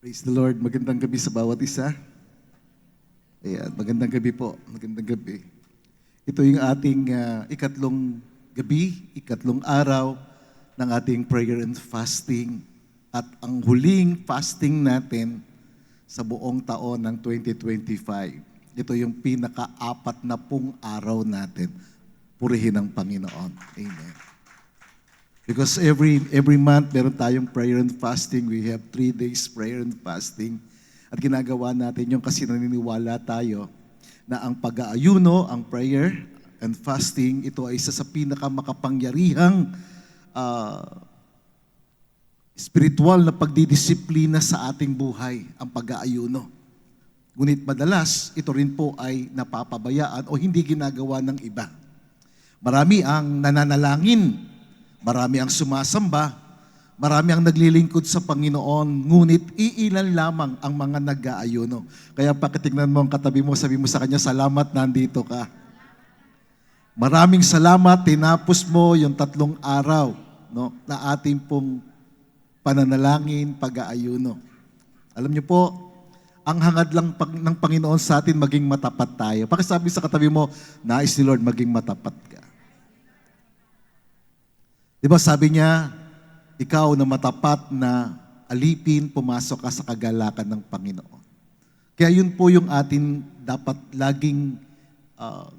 Praise the Lord. Magandang gabi sa bawat isa. Ayan, magandang gabi po. Magandang gabi. Ito yung ating ikatlong gabi, ikatlong araw ng ating prayer and fasting. At ang huling fasting natin sa buong taon ng 2025. Ito yung pinaka-apat na pung araw natin. Purihin ang Panginoon. Amen. Because every month, meron tayong prayer and fasting. We have 3 days prayer and fasting. At ginagawa natin yung kasi naniniwala tayo na ang pag-aayuno, ang prayer and fasting, ito ay isa sa pinakamakapangyarihang spiritual na pagdidisiplina sa ating buhay, ang pag-aayuno. Ngunit madalas, ito rin po ay napapabayaan o hindi ginagawa ng iba. Marami ang nananalangin, marami ang sumasamba, marami ang naglilingkod sa Panginoon, ngunit iilan lamang ang mga nag-aayuno. Kaya pakitignan mo ang katabi mo, sabi mo sa kanya, salamat, nandito ka. Maraming salamat, tinapos mo yung 3 araw na ating pong pananalangin, pag-aayuno. Alam niyo po, ang hangad lang ng Panginoon sa atin, maging matapat tayo. Pakisabi sa katabi mo, nais ni Lord, maging matapat ka. Diba sabi niya, ikaw na matapat na alipin, pumasok ka sa kagalakan ng Panginoon. Kaya yun po yung atin dapat laging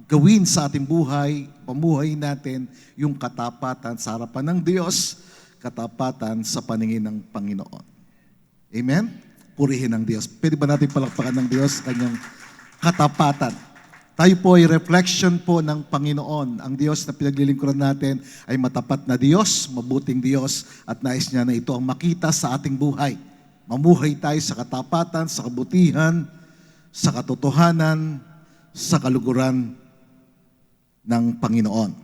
gawin sa ating buhay, pamuhay natin, yung katapatan sa harapan ng Diyos, katapatan sa paningin ng Panginoon. Amen? Purihin ng Diyos. Pwede ba natin palakpakan ng Diyos kanyang katapatan? Tayo po ay reflection po ng Panginoon. Ang Diyos na pinaglilingkuran natin ay matapat na Diyos, mabuting Diyos, at nais niya na ito ang makita sa ating buhay. Mamuhay tayo sa katapatan, sa kabutihan, sa katotohanan, sa kaluguran ng Panginoon.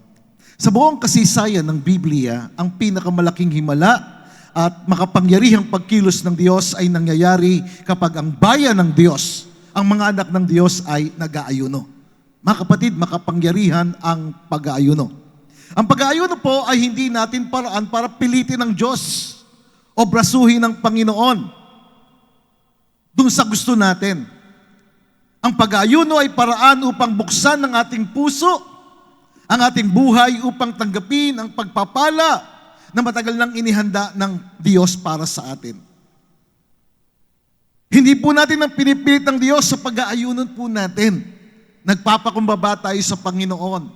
Sa buong kasaysayan ng Biblia, ang pinakamalaking himala at makapangyarihang pagkilos ng Diyos ay nangyayari kapag ang bayan ng Diyos, ang mga anak ng Diyos ay nag-aayuno. Mga kapatid, makapangyarihan ang pag-aayuno. Ang pag-aayuno po ay hindi natin paraan para pilitin ng Diyos o brasuhin ng Panginoon dun sa gusto natin. Ang pag-aayuno ay paraan upang buksan ang ating puso, ang ating buhay upang tanggapin ang pagpapala na matagal nang inihanda ng Diyos para sa atin. Hindi po natin ang pinipilit ng Diyos sa pag-aayuno po natin. Nagpapakumbaba tayo sa Panginoon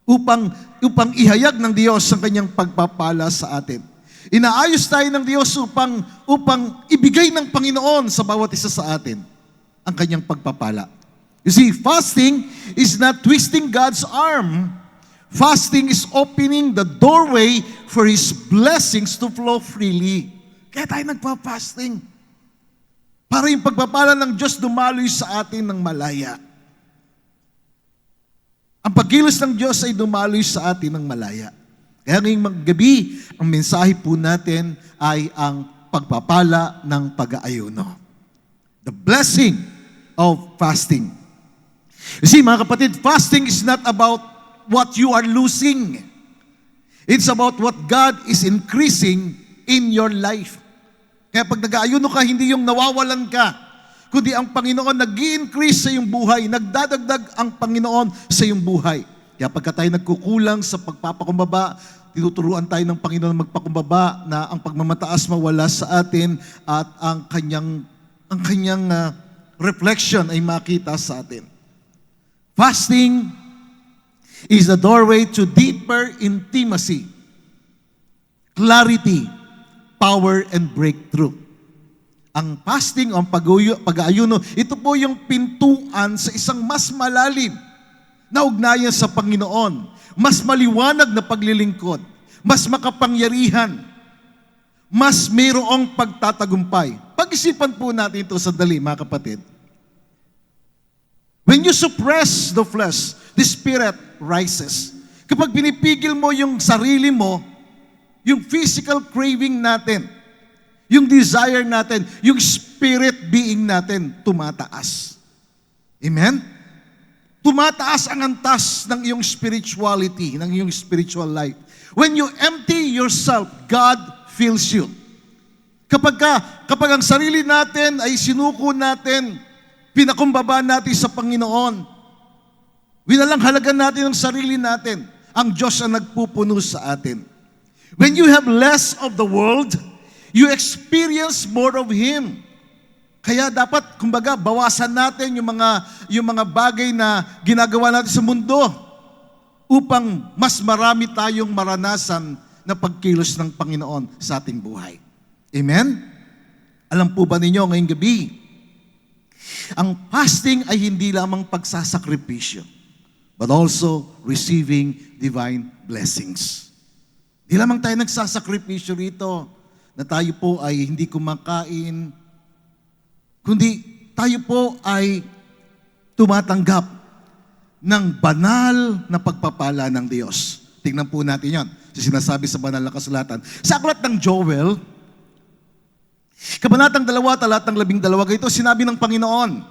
upang ihayag ng Diyos ang kanyang pagpapala sa atin. Inaayos tayo ng Diyos upang ibigay ng Panginoon sa bawat isa sa atin ang kanyang pagpapala. You see, fasting is not twisting God's arm. Fasting is opening the doorway for His blessings to flow freely. Kaya tayo nagpa-fasting. Para yung pagpapala ng Diyos dumaloy sa atin ng malaya. Ang pagkilos ng Diyos ay dumaloy sa atin ng malaya. Kaya ngayong gabi, ang mensahe po natin ay ang pagpapala ng pag-aayuno. The blessing of fasting. You see, mga kapatid, fasting is not about what you are losing. It's about what God is increasing in your life. Kaya pag nag-aayuno ka, hindi yung nawawalan ka, kundi ang Panginoon nag-i-increase sa iyong buhay, nagdadagdag ang Panginoon sa iyong buhay. Kaya pagka tayo nagkukulang sa pagpapakumbaba, tinuturuan tayo ng Panginoon magpakumbaba na ang pagmamataas mawala sa atin at ang kanyang reflection ay makita sa atin. Fasting is the doorway to deeper intimacy, clarity, power, and breakthrough. Ang fasting o ang pag-aayuno, ito po yung pintuan sa isang mas malalim na ugnayan sa Panginoon, mas maliwanag na paglilingkod, mas makapangyarihan, mas mayroong pagtatagumpay. Pag-isipan po natin ito sandali, mga kapatid. When you suppress the flesh, the spirit rises. Kapag pinipigil mo yung sarili mo, yung physical craving natin, yung desire natin, yung spirit being natin, tumataas. Amen? Tumataas ang antas ng iyong spirituality, ng iyong spiritual life. When you empty yourself, God fills you. Kapag ang sarili natin ay sinuko natin, pinakumbaba natin sa Panginoon, winalang halaga natin ang sarili natin, ang Diyos ang nagpupuno sa atin. When you have less of the world, you experience more of Him. Kaya dapat, kumbaga, bawasan natin yung mga bagay na ginagawa natin sa mundo upang mas marami tayong maranasan na pagkilos ng Panginoon sa ating buhay. Amen? Alam po ba ninyo ngayong gabi, ang fasting ay hindi lamang pagsasakripisyo, but also receiving divine blessings. Di lamang tayo nagsasakripisyo rito na tayo po ay hindi kumakain, kundi tayo po ay tumatanggap ng banal na pagpapala ng Diyos. Tingnan po natin yan. Sinasabi sa banal na kasulatan. Sa aklat ng Joel, Kabanatang 2, talatang 12, ito sinabi ng Panginoon.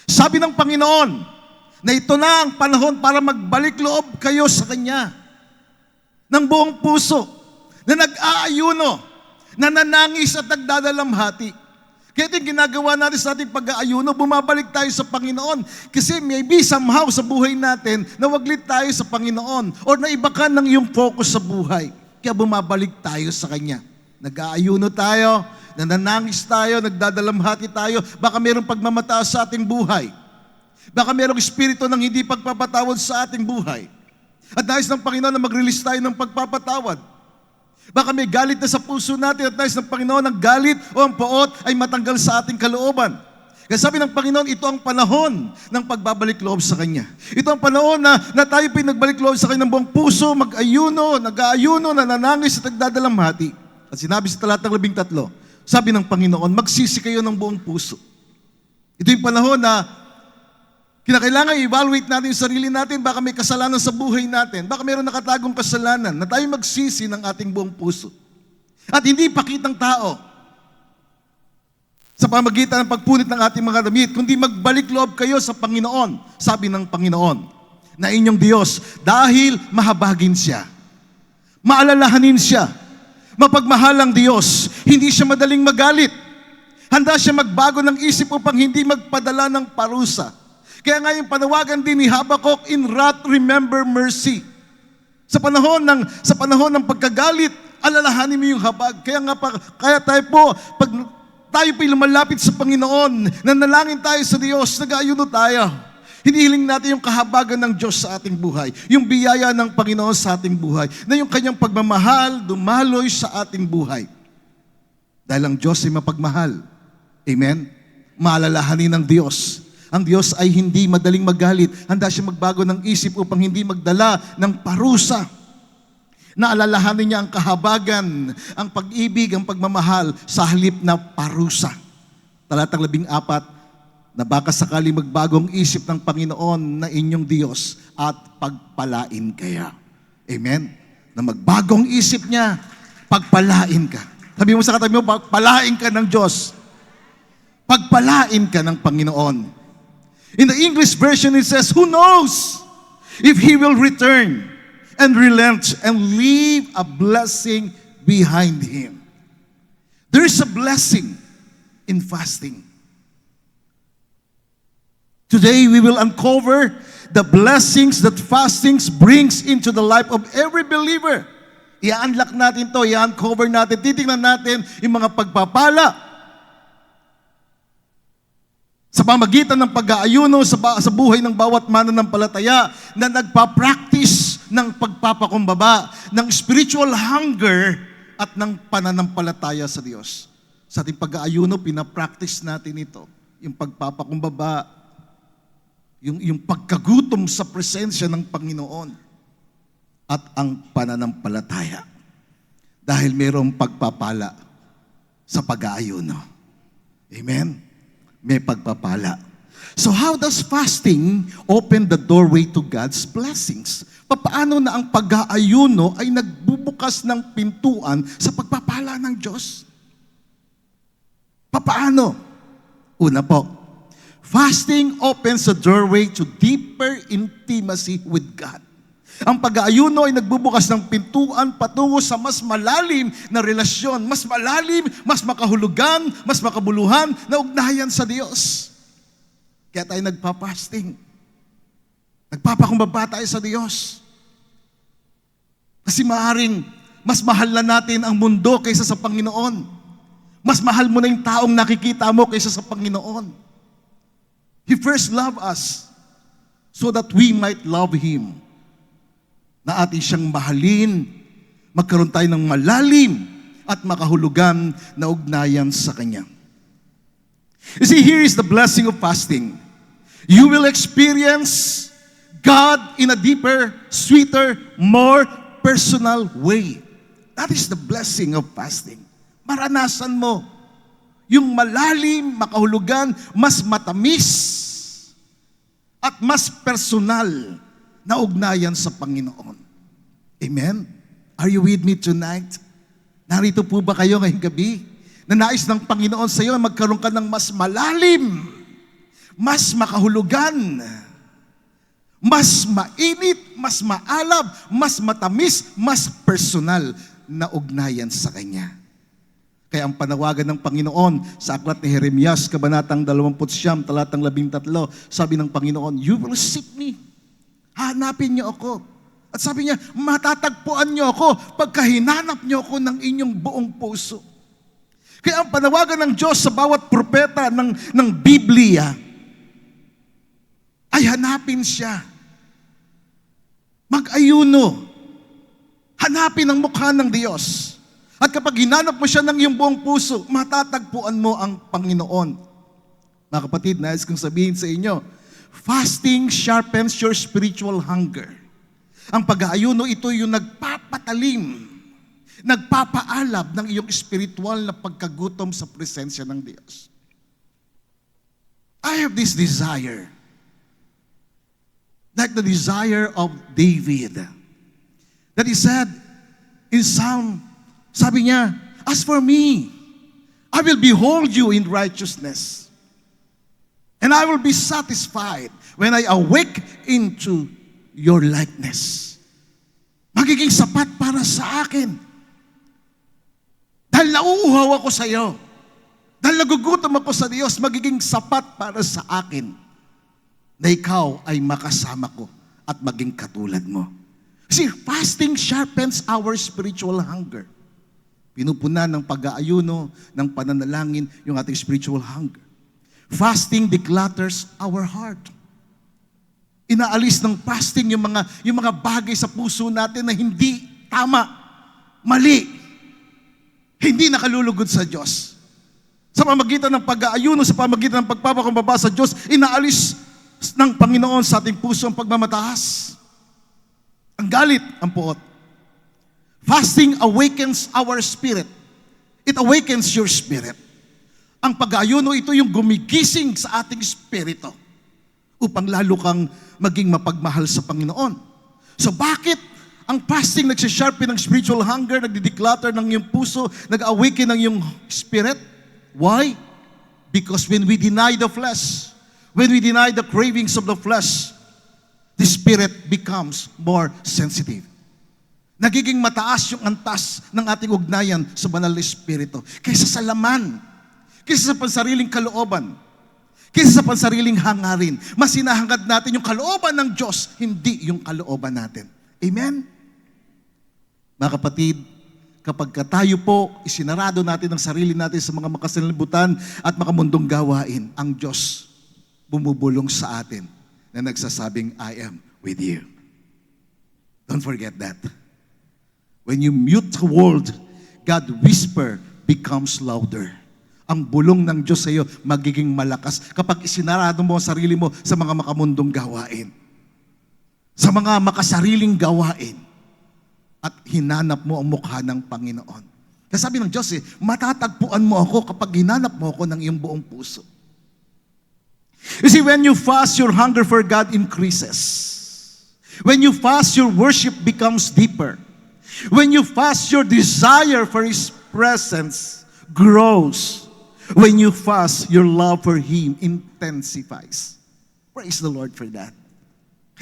Sabi ng Panginoon na ito na ang panahon para magbalik loob kayo sa Kanya ng buong puso, na nag-aayuno, nananangis at nagdadalamhati. Kaya ito yung ginagawa natin sa ating pag-aayuno, bumabalik tayo sa Panginoon. Kasi maybe somehow sa buhay natin, nawaglit tayo sa Panginoon or naibakan ng iyong focus sa buhay. Kaya bumabalik tayo sa Kanya. Nag-aayuno tayo, nananangis tayo, nagdadalamhati tayo, baka mayroong pagmamataas sa ating buhay. Baka mayroong espiritu ng hindi pagpapatawad sa ating buhay. At nais ng Panginoon na mag-release tayo ng pagpapatawad. Baka may galit na sa puso natin at nais ng Panginoon ang galit o ang poot ay matanggal sa ating kalooban. Kaya sabi ng Panginoon, ito ang panahon ng pagbabalik loob sa Kanya. Ito ang panahon na tayo pinagbalik loob sa Kanya ng buong puso, mag-ayuno, nag-aayuno, nananangis at nagdadalamhati. At sinabi sa talatang 13, sabi ng Panginoon, magsisi kayo ng buong puso. Ito yung panahon na kinakailangan i-evaluate natin yung sarili natin, baka may kasalanan sa buhay natin, baka mayroon nakatagong kasalanan, na tayo magsisi ng ating buong puso. At hindi pakitang tao sa pamagitan ng pagpunit ng ating mga damit, kundi magbalik loob kayo sa Panginoon, sabi ng Panginoon, na inyong Diyos, dahil mahabagin siya, maalalahanin siya, mapagmahalang Diyos, hindi siya madaling magalit, handa siya magbago ng isip upang hindi magpadala ng parusa. Kaya nga yung panawagan din ni Habakkuk, in wrath remember mercy. Sa panahon ng pagkagalit, alalahanin mo yung habag. Kaya tayo po, pag tayo po'y lumalapit sa Panginoon, nanalangin tayo sa Diyos, nag-aayuno tayo. Hinihiling natin yung kahabagan ng Diyos sa ating buhay, yung biyaya ng Panginoon sa ating buhay, na yung kanyang pagmamahal dumaloy sa ating buhay. Dahil ang Diyos ay mapagmahal. Amen? Maalalahanin ng Diyos. Ang Diyos ay hindi madaling magalit. Handa siya magbago ng isip upang hindi magdala ng parusa. Naalalahanin niya ang kahabagan, ang pag-ibig, ang pagmamahal sa halip na parusa. Talatang 14, na baka sakali magbagong isip ng Panginoon na inyong Diyos at pagpalain kaya. Amen? Na magbagong isip niya, pagpalain ka. Sabi mo sa katabi mo, pagpalain ka ng Diyos. Pagpalain ka ng Panginoon. In the English version, it says, who knows if He will return and relent and leave a blessing behind Him. There is a blessing in fasting. Today, we will uncover the blessings that fasting brings into the life of every believer. I-unlock natin to, i-uncover natin, titingnan natin yung mga pagpapala sa pamagitan ng pag-aayuno sa buhay ng bawat mananampalataya na nagpa-practice ng pagpapakumbaba, ng spiritual hunger at ng pananampalataya sa Diyos. Sa ating pag-aayuno, pinapractice natin ito. Yung pagpapakumbaba, yung pagkagutom sa presensya ng Panginoon at ang pananampalataya. Dahil mayroong pagpapala sa pag-aayuno. Amen? May pagpapala. So how does fasting open the doorway to God's blessings? Paano na ang pag-aayuno ay nagbubukas ng pintuan sa pagpapala ng Diyos? Paano? Una po, fasting opens the doorway to deeper intimacy with God. Ang pag-aayuno ay nagbubukas ng pintuan patungo sa mas malalim na relasyon, mas malalim, mas makahulugan, mas makabuluhan na ugnayan sa Diyos. Kaya tayo nagpa-fasting. Nagpapakumbaba tayo sa Diyos. Kasi maaaring mas mahal na natin ang mundo kaysa sa Panginoon. Mas mahal mo na yung taong nakikita mo kaysa sa Panginoon. He first loved us so that we might love Him. Na atin siyang mahalin, magkaroon tayo ng malalim at makahulugan na ugnayan sa Kanya. You see, here is the blessing of fasting. You will experience God in a deeper, sweeter, more personal way. That is the blessing of fasting. Maranasan mo yung malalim, makahulugan, mas matamis at mas personal na ugnayan sa Panginoon. Amen? Are you with me tonight? Narito po ba kayo ngayong gabi? Na nais ng Panginoon sa iyo magkaroon ka ng mas malalim, mas makahulugan, mas mainit, mas maalab, mas matamis, mas personal na ugnayan sa Kanya. Kaya ang panawagan ng Panginoon sa aklat ni Jeremias, kabanatang 29, talatang 13, sabi ng Panginoon, "You will seek me." Hanapin niyo ako. At sabi niya, matatagpuan niyo ako pagka hinanap niyo ako ng inyong buong puso. Kaya ang panawagan ng Diyos sa bawat propeta ng Biblia ay hanapin siya. Mag-ayuno. Hanapin ang mukha ng Diyos. At kapag hinanap mo siya ng iyong buong puso, matatagpuan mo ang Panginoon. Mga kapatid, nais kong sabihin sa inyo, fasting sharpens your spiritual hunger. Ang pag-aayuno, ito yung nagpapatalim, nagpapaalab ng iyong spiritual na pagkagutom sa presensya ng Diyos. I have this desire, like the desire of David, that he said in Psalm, sabi niya, "As for me, I will behold you in righteousness, and I will be satisfied when I awake into your likeness." Magiging sapat para sa akin. Dahil nauuhaw ako sa iyo. Dahil nagugutom ako sa Diyos, magiging sapat para sa akin na ikaw ay makasama ko at maging katulad mo. See, fasting sharpens our spiritual hunger. Pinupunan ng pag-aayuno, ng pananalangin, yung ating spiritual hunger. Fasting declutters our heart. Inaalis ng fasting yung mga bagay sa puso natin na hindi tama, mali, hindi nakalulugod sa Diyos. Sa pamagitan ng pag-aayuno, sa pamagitan ng pagpapakumbaba sa Diyos, inaalis ng Panginoon sa ating puso ang pagmamataas, ang galit, ang puot. Fasting awakens our spirit. It awakens your spirit. Ang pag-aayuno, ito yung gumigising sa ating spirito upang lalo kang maging mapagmahal sa Panginoon. So bakit ang fasting nagsisharpen ng spiritual hunger, nagdi-declutter ng iyong puso, nag-awaken ng iyong spirit? Why? Because when we deny the flesh, when we deny the cravings of the flesh, the spirit becomes more sensitive. Nagiging mataas yung antas ng ating ugnayan sa banal na espiritu kaysa sa laman, kaysa sa pansariling kalooban, kaysa sa pansariling hangarin. Mas hinahangad natin yung kalooban ng Diyos, hindi yung kalooban natin. Amen? Mga kapatid, kapag tayo po isinarado natin ang sarili natin sa mga makasanlibutan at makamundong gawain, ang Diyos bumubulong sa atin na nagsasabing, "I am with you." Don't forget that. When you mute the world, God whisper becomes louder. Ang bulong ng Diyos sa iyo magiging malakas kapag isinarado mo ang sarili mo sa mga makamundong gawain, sa mga makasariling gawain, at hinanap mo ang mukha ng Panginoon. Kasi sabi ng Diyos, matatagpuan mo ako kapag hinanap mo ako ng iyong buong puso. You see, when you fast, your hunger for God increases. When you fast, your worship becomes deeper. When you fast, your desire for His presence grows. When you fast, your love for Him intensifies. Praise the Lord for that.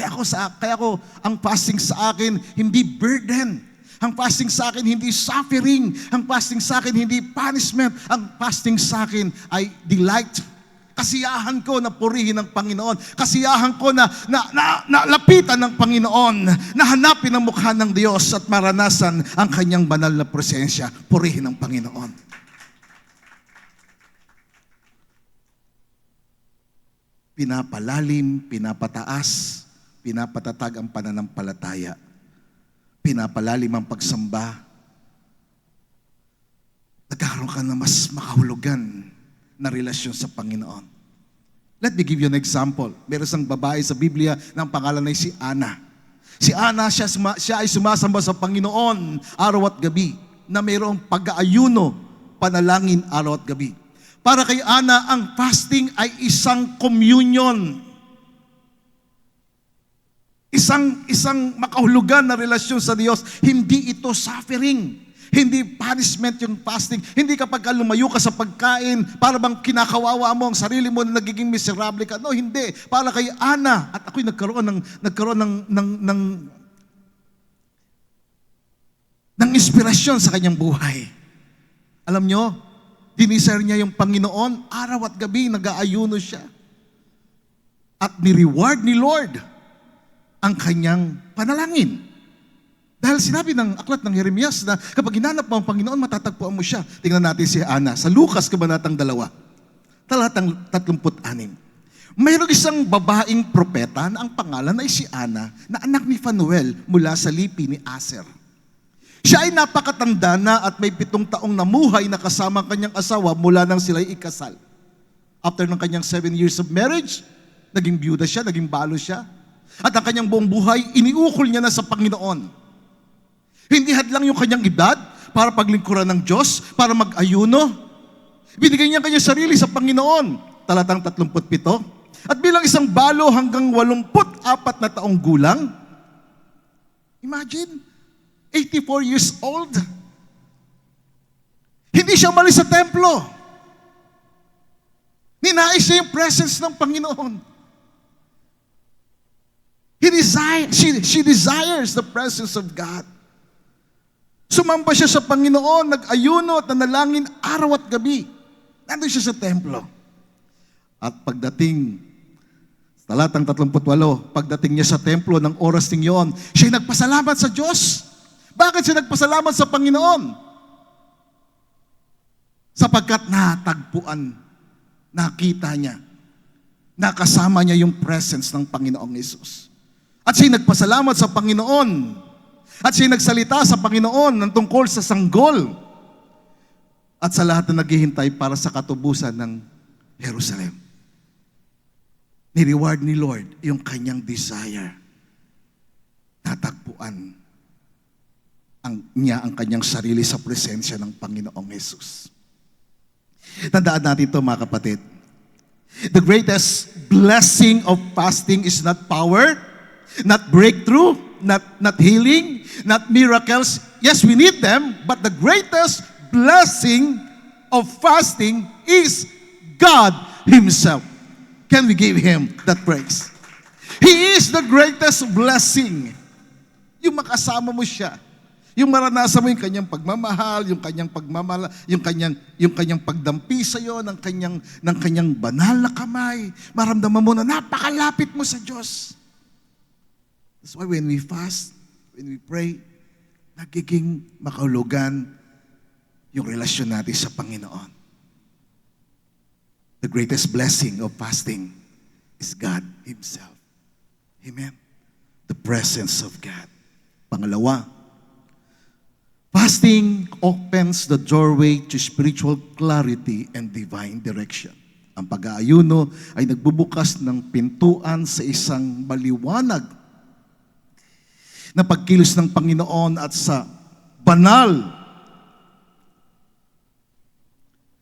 Kaya ako, ang fasting sa akin, hindi burden. Ang fasting sa akin, hindi suffering. Ang fasting sa akin, hindi punishment. Ang fasting sa akin ay delight. Kasiyahan ko na purihin ng Panginoon. Kasiyahan ko na lapitan ng Panginoon. Na hanapin ang mukha ng Diyos at maranasan ang kanyang banal na presensya. Purihin ng Panginoon. Pinapalalim, pinapataas, pinapatatag ang pananampalataya. Pinapalalim ang pagsamba. Nagkakaroon ka na mas makahulugan na relasyon sa Panginoon. Let me give you an example. Meron isang babae sa Biblia na ang pangalan ay si Ana. Si Ana, siya ay sumasamba sa Panginoon araw at gabi na mayroong pag-aayuno, panalangin araw at gabi. Para kay Ana, ang fasting ay isang communion. Isang makahulugan na relasyon sa Diyos. Hindi ito suffering. Hindi punishment yung fasting. Hindi kapag lumayo ka sa pagkain, para bang kinakawawa mo ang sarili mo na nagiging miserable ka. No, hindi. Para kay Ana, at ako'y nagkaroon ng inspirasyon sa kanyang buhay. Alam nyo, dinisir niya yung Panginoon, araw at gabi, nag-aayuno siya. At ni-reward ni Lord ang kanyang panalangin. Dahil sinabi ng aklat ng Jeremias na kapag hinanap mo ang Panginoon, matatagpuan mo siya. Tingnan natin si Ana sa Lucas, kabanatang 2, talatang 36. Mayroong isang babaeng propeta na ang pangalan ay si Ana, na anak ni Phanuel mula sa lipi ni Aser. Siya ay napakatanda na at may 7 taong namuhay na kasama ang kanyang asawa mula nang sila'y ikasal. After ng kanyang 7 years of marriage, naging byuda siya, naging balo siya. At ang kanyang buong buhay, iniukol niya na sa Panginoon. Hindi hadlang yung kanyang edad para paglingkuran ng Diyos, para mag-ayuno. Binigay niya ang kanyang sarili sa Panginoon. Talatang 37. At bilang isang balo hanggang 84 na taong gulang, imagine, 84 years old. Hindi siya umalis sa templo. Ninais niya yung presence ng Panginoon. She desires the presence of God. Sumamba siya sa Panginoon, nag-ayuno at nanalangin araw at gabi. Nandun siya sa templo. At pagdating, talatang 38, pagdating niya sa templo ng oras ng iyon, siya'y nagpasalamat sa Diyos. Bakit siya nagpasalamat sa Panginoon? Sapagkat natagpuan, nakita niya, nakasama niya yung presence ng Panginoong Hesus. At siya nagpasalamat sa Panginoon. At siya nagsalita sa Panginoon ng tungkol sa sanggol. At sa lahat na naghihintay para sa katubusan ng Jerusalem. Ni-reward ni Lord yung kanyang desire. Natagpuan niya ang kanyang sarili sa presensya ng Panginoong Hesus. Tandaan natin ito, mga kapatid. The greatest blessing of fasting is not power, not breakthrough, not healing, not miracles. Yes, we need them, but the greatest blessing of fasting is God Himself. Can we give Him that praise? He is the greatest blessing. Yung makasama mo siya. Yung maranasan mo yung kanyang pagmamahal, yung kanyang pagdampi sa iyo ng kanyang banal na kamay. Maramdaman mo na napakalapit mo sa Diyos. That's why when we fast, when we pray, nagiging makahulugan yung relasyon natin sa Panginoon. The greatest blessing of fasting is God Himself. Amen. The presence of God. Pangalawa, fasting opens the doorway to spiritual clarity and divine direction. Ang pag-aayuno ay nagbubukas ng pintuan sa isang maliwanag na pagkilos ng Panginoon at sa banal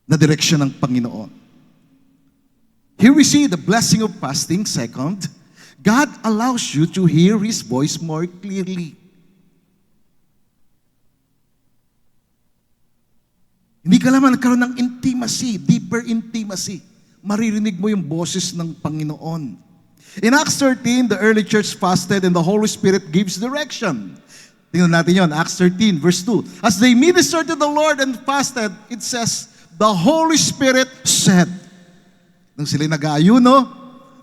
na direksyon ng Panginoon. Here we see the blessing of fasting. Second, God allows you to hear His voice more clearly. Hindi ka naman nagkaroon ng intimacy, deeper intimacy. Maririnig mo yung boses ng Panginoon. In Acts 13, the early church fasted and the Holy Spirit gives direction. Tingnan natin yon, Acts 13, verse 2. As they ministered to the Lord and fasted, it says, the Holy Spirit said. Nang sila'y nag-aayuno,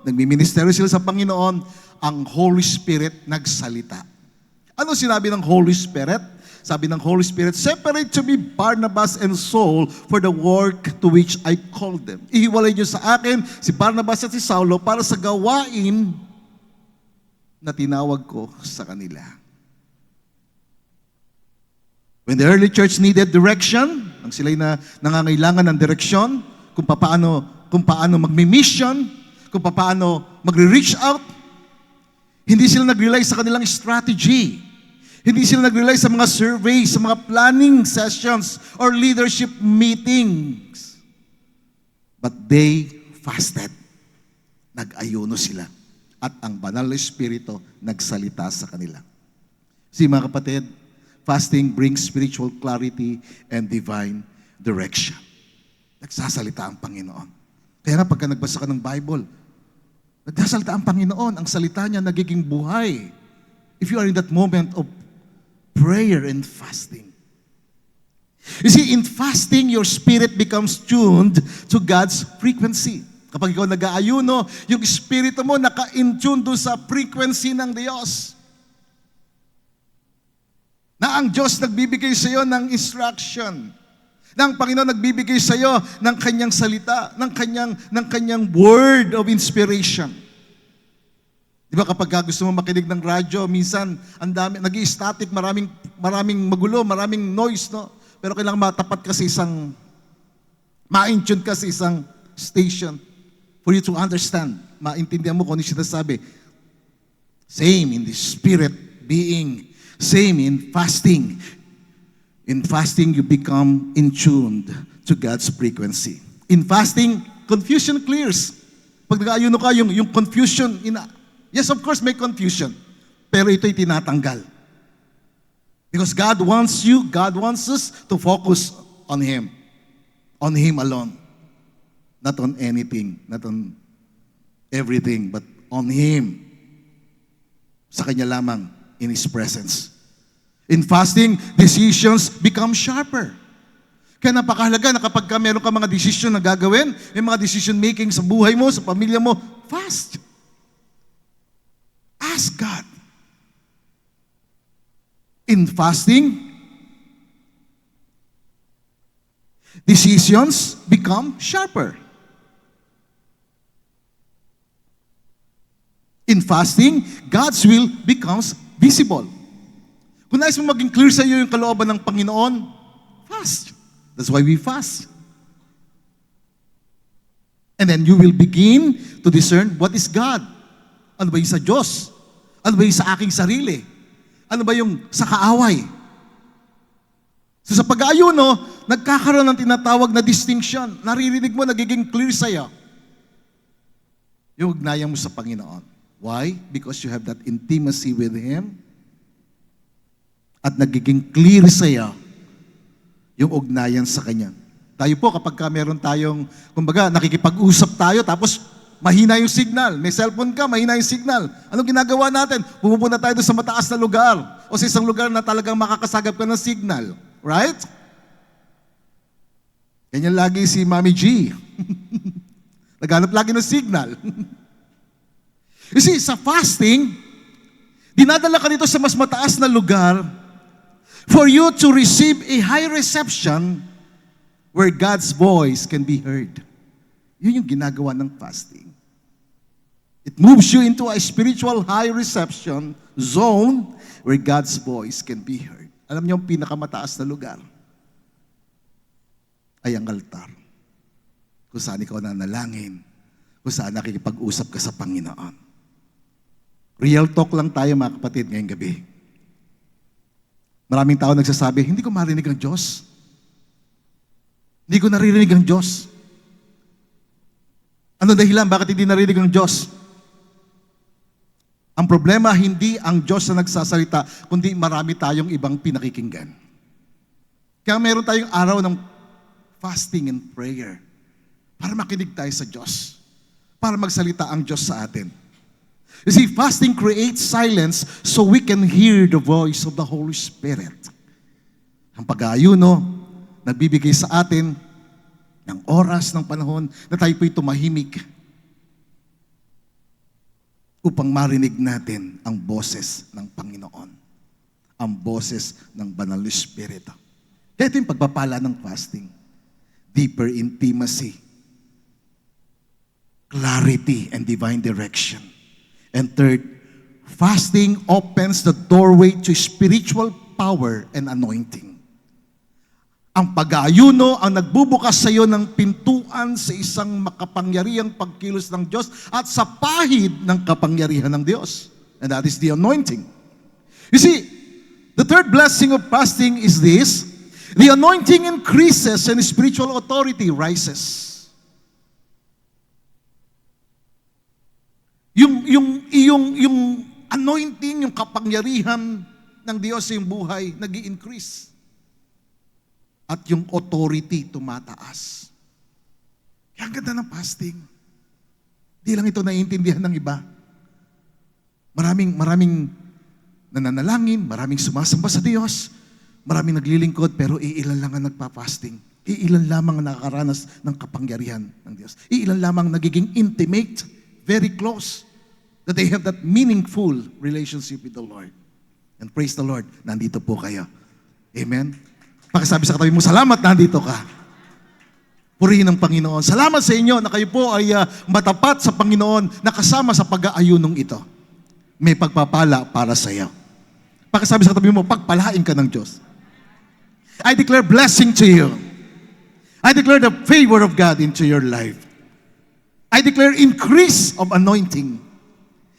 nagmi-ministeryo sila sa Panginoon, ang Holy Spirit nagsalita. Ano sinabi ng Holy Spirit? Sabi ng Holy Spirit, separate to me Barnabas and Saul for the work to which I called them. Ihiwalay niyo sa akin si Barnabas at si Saulo para sa gawain na tinawag ko sa kanila. When the early church needed direction, ang sila'y nangangailangan ng direksyon, kung paano magmi-mission, kung paano magre-reach out, hindi sila nag-rely sa kanilang strategy. Hindi sila nag-rely sa mga surveys, sa mga planning sessions or leadership meetings. But they fasted. Nag-ayuno sila. At ang banal na Espiritu nagsalita sa kanila. See mga kapatid, fasting brings spiritual clarity and divine direction. Nagsasalita ang Panginoon. Kaya nga pagka nagbasa ka ng Bible, nagsasalita ang Panginoon. Ang salita niya nagiging buhay. If you are in that moment of prayer and fasting. You see, in fasting, your spirit becomes tuned to God's frequency. Kapag ikaw nag-aayuno, yung espiritu mo naka-in-tune doon sa frequency ng Diyos. Na ang Diyos nagbibigay sa iyo ng instruction. Na ang Panginoon nagbibigay sa iyo ng kanyang salita, ng kanyang word of inspiration. Di ba kapag gusto mo makinig ng radyo, minsan ang dami, nag-i-static, maraming magulo, maraming noise, no? Pero kailangan matapat ka sa isang, ma-in-tune ka sa isang station for you to understand, maintindihan mo kung ano sinasabi. Same in the spirit being, same in fasting. In fasting, you become in-tuned to God's frequency. In fasting, confusion clears. Pag nag-aayuno ka, yung confusion, yes, of course, may confusion. Pero ito'y tinatanggal. Because God wants us to focus on Him alone. Not on anything, not on everything, but on Him. Sa Kanya lamang, in His presence. In fasting, decisions become sharper. Kaya napakahalaga na kapag meron ka mga decision na gagawin, may mga decision making sa buhay mo, sa pamilya mo, fast. Ask God. In fasting, decisions become sharper. In fasting, God's will becomes visible. Kung nais mo maging clear sa iyo yung kalooban ng Panginoon, fast. That's why we fast. And then you will begin to discern what is God. Ano ba yung sa Diyos? Ano ba yung sa aking sarili? Ano ba yung sa kaaway? So sa pag-aayuno, nagkakaroon ng tinatawag na distinction. Naririnig mo, nagiging clear sa'yo. Yung ugnayan mo sa Panginoon. Why? Because you have that intimacy with Him. At nagiging clear sa'yo yung ugnayan sa Kanya. Tayo po, kapag meron tayong, kumbaga, nakikipag-usap tayo, tapos mahina yung signal. May cellphone ka, mahina yung signal. Anong ginagawa natin? Pumupunta tayo doon sa mataas na lugar o sa isang lugar na talagang makakasagap ka ng signal. Right? Ganyan lagi si Mami G. Naghanap lagi ng signal. You see, sa fasting, dinadala ka dito sa mas mataas na lugar for you to receive a high reception where God's voice can be heard. Yun yung ginagawa ng fasting. It moves you into a spiritual high reception zone where God's voice can be heard. Alam niyo, ang pinakamataas na lugar ay ang altar. Kung saan ikaw nanalangin, kung saan nakikipag-usap ka sa Panginoon. Real talk lang tayo mga kapatid ngayong gabi. Maraming tao nagsasabi, hindi ko marinig ang Diyos. Hindi ko naririnig ang Diyos. Ano dahilan? Bakit hindi narinig ang Diyos? Ang problema, hindi ang Diyos na nagsasalita, kundi marami tayong ibang pinakikinggan. Kaya meron tayong araw ng fasting and prayer para makinig tayo sa Diyos. Para magsalita ang Diyos sa atin. You see, fasting creates silence so we can hear the voice of the Holy Spirit. Ang pag-aayuno, nagbibigay sa atin ng oras, ng panahon na tayo po'y tumahimik upang marinig natin ang boses ng Panginoon, ang boses ng Banal na Espiritu. Kaya ito yung pagpapala ng fasting. Deeper intimacy, clarity, and divine direction. And third, fasting opens the doorway to spiritual power and anointing. Ang pag-aayuno ang nagbubukas sa iyo ng pintuan sa isang makapangyarihang pagkilos ng Diyos at sa pahid ng kapangyarihan ng Diyos. And that is the anointing. You see, the third blessing of fasting is this: the anointing increases and spiritual authority rises. Yung anointing, yung kapangyarihan ng Diyos sa iyong buhay, nag-i-increase. At yung authority tumataas. Kaya ang ganda ng fasting. Di lang ito naiintindihan ng iba. Maraming nananalangin, maraming sumasamba sa Diyos, maraming naglilingkod, pero iilan lang ang nagpa-fasting. Iilan lamang ang nakakaranas ng kapangyarihan ng Diyos. Iilan lamang nagiging intimate, very close, that they have that meaningful relationship with the Lord. And praise the Lord, nandito po kayo. Amen? Pakisabi sa katabi mo, salamat nandito ka. Purihin ang Panginoon. Salamat sa inyo na kayo po ay matapat sa Panginoon na kasama sa pag-aayunong ito. May pagpapala para sa iyo. Pakisabi sa katabi mo, pagpalain ka ng Diyos. I declare blessing to you. I declare the favor of God into your life. I declare increase of anointing,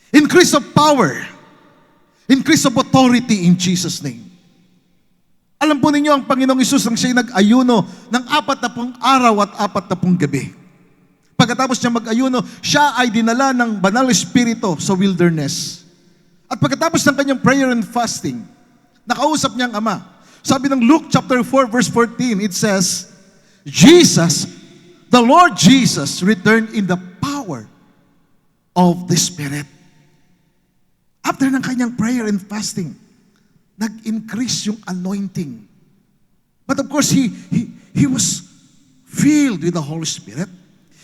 increase of power, increase of authority in Jesus' name. Alam po ninyo, ang Panginoong Isus nang siya'y nag-ayuno ng 40 araw at 40 gabi. Pagkatapos niya mag-ayuno, siya ay dinala ng Banal na Espiritu sa wilderness. At pagkatapos ng kanyang prayer and fasting, nakausap niya ang Ama. Sabi ng Luke chapter 4 verse 14, it says, Jesus, the Lord Jesus, returned in the power of the Spirit. After ng kanyang prayer and fasting, nag-increase yung anointing. But of course, he was filled with the Holy Spirit.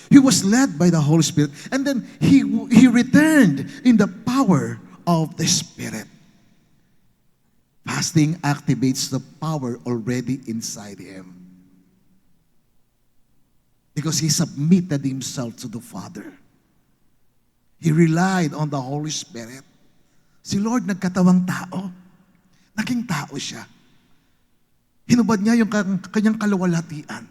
He was led by the Holy Spirit. And then he returned in the power of the Spirit. Fasting activates the power already inside him. Because he submitted himself to the Father. He relied on the Holy Spirit. Si Lord nagkatawang tao. Naging tao siya. Hinubad niya yung kanyang kaluwalhatian.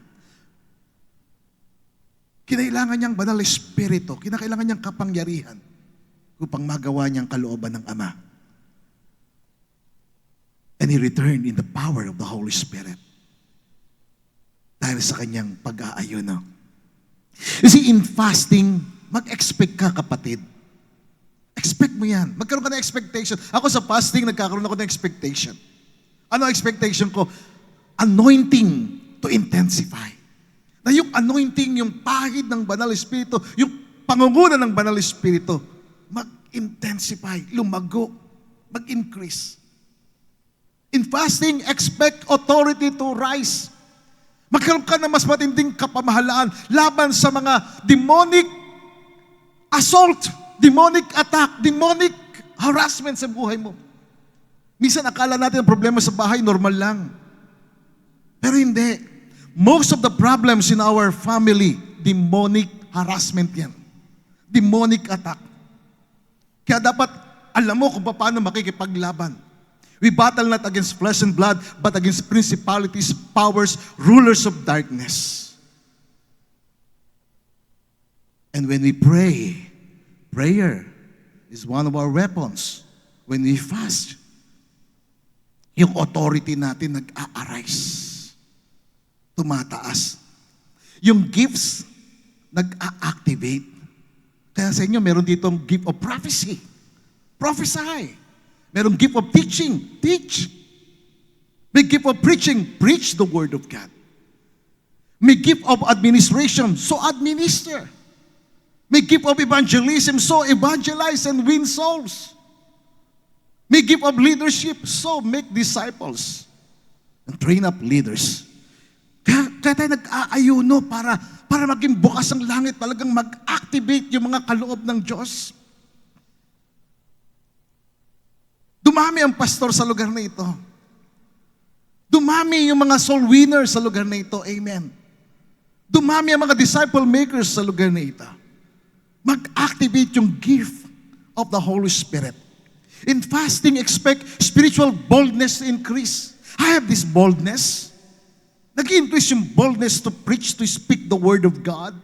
Kinailangan niyang Banal na Espiritu, kinakailangan niyang kapangyarihan upang magawa niyang kalooban ng Ama. And he returned in the power of the Holy Spirit. Dahil sa kanyang pag-aayuno. You see, in fasting, mag-expect ka, kapatid. Expect mo yan. Magkaroon ka ng expectation. Ako sa fasting, nagkakaroon ako ng expectation. Ano expectation ko? Anointing to intensify. Na yung anointing, yung pahid ng Banal na Espiritu, yung pangunguna ng Banal na Espiritu, mag-intensify, lumago, mag-increase. In fasting, expect authority to rise. Magkaroon ka ng mas matinding kapamahalaan laban sa mga demonic assault, demonic attack, demonic harassment sa buhay mo. Minsan akala natin ang problema sa bahay, normal lang. Pero hindi. Most of the problems in our family, demonic harassment yan. Demonic attack. Kaya dapat alam mo kung paano makikipaglaban. We battle not against flesh and blood, but against principalities, powers, rulers of darkness. And when we pray, prayer is one of our weapons. When we fast, yung authority natin nag-a-arise. Tumataas. Yung gifts, nag-a-activate. Kaya sa inyo, meron ditong gift of prophecy. Prophesy. Merong gift of teaching. Teach. May gift of preaching. Preach the word of God. May gift of administration. So administer. May gift of evangelism, so evangelize and win souls. May gift of leadership, so make disciples and train up leaders. Kaya tayo nag-aayuno para maging bukas ang langit, talagang mag-activate yung mga kaloob ng Diyos. Dumami ang pastor sa lugar na ito. Dumami yung mga soul winners sa lugar na ito. Amen. Dumami ang mga disciple makers sa lugar na ito. Mag-activate yung gift of the Holy Spirit. In fasting, expect spiritual boldness to increase. I have this boldness. Nag-increase yung boldness to preach, to speak the word of God.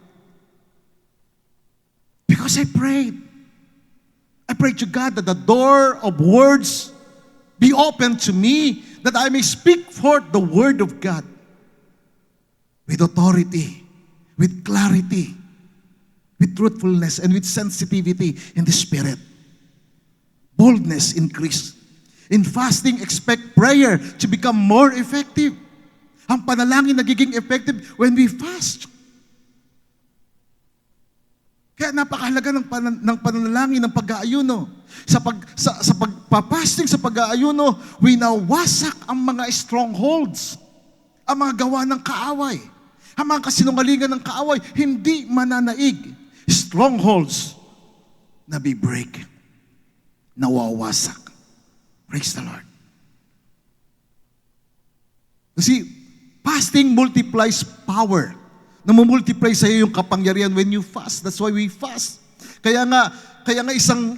Because I prayed. I pray to God that the door of words be open to me, that I may speak forth the word of God with authority, with clarity, with truthfulness, and with sensitivity in the Spirit. Boldness increase. In fasting, expect prayer to become more effective. Ang panalangin nagiging effective when we fast. Kaya napakahalaga ng pananalangin, ng pag-aayuno. Sa pagpapasting, sa pag-aayuno, winawasak ang mga strongholds, ang mga gawa ng kaaway, ang mga kasinungalingan ng kaaway, hindi mananaig. Strongholds na be-break, nawawasak. Praise the Lord. Kasi fasting multiplies power. Namumultiply sa iyo yung kapangyarihan when you fast. That's why we fast. Kaya nga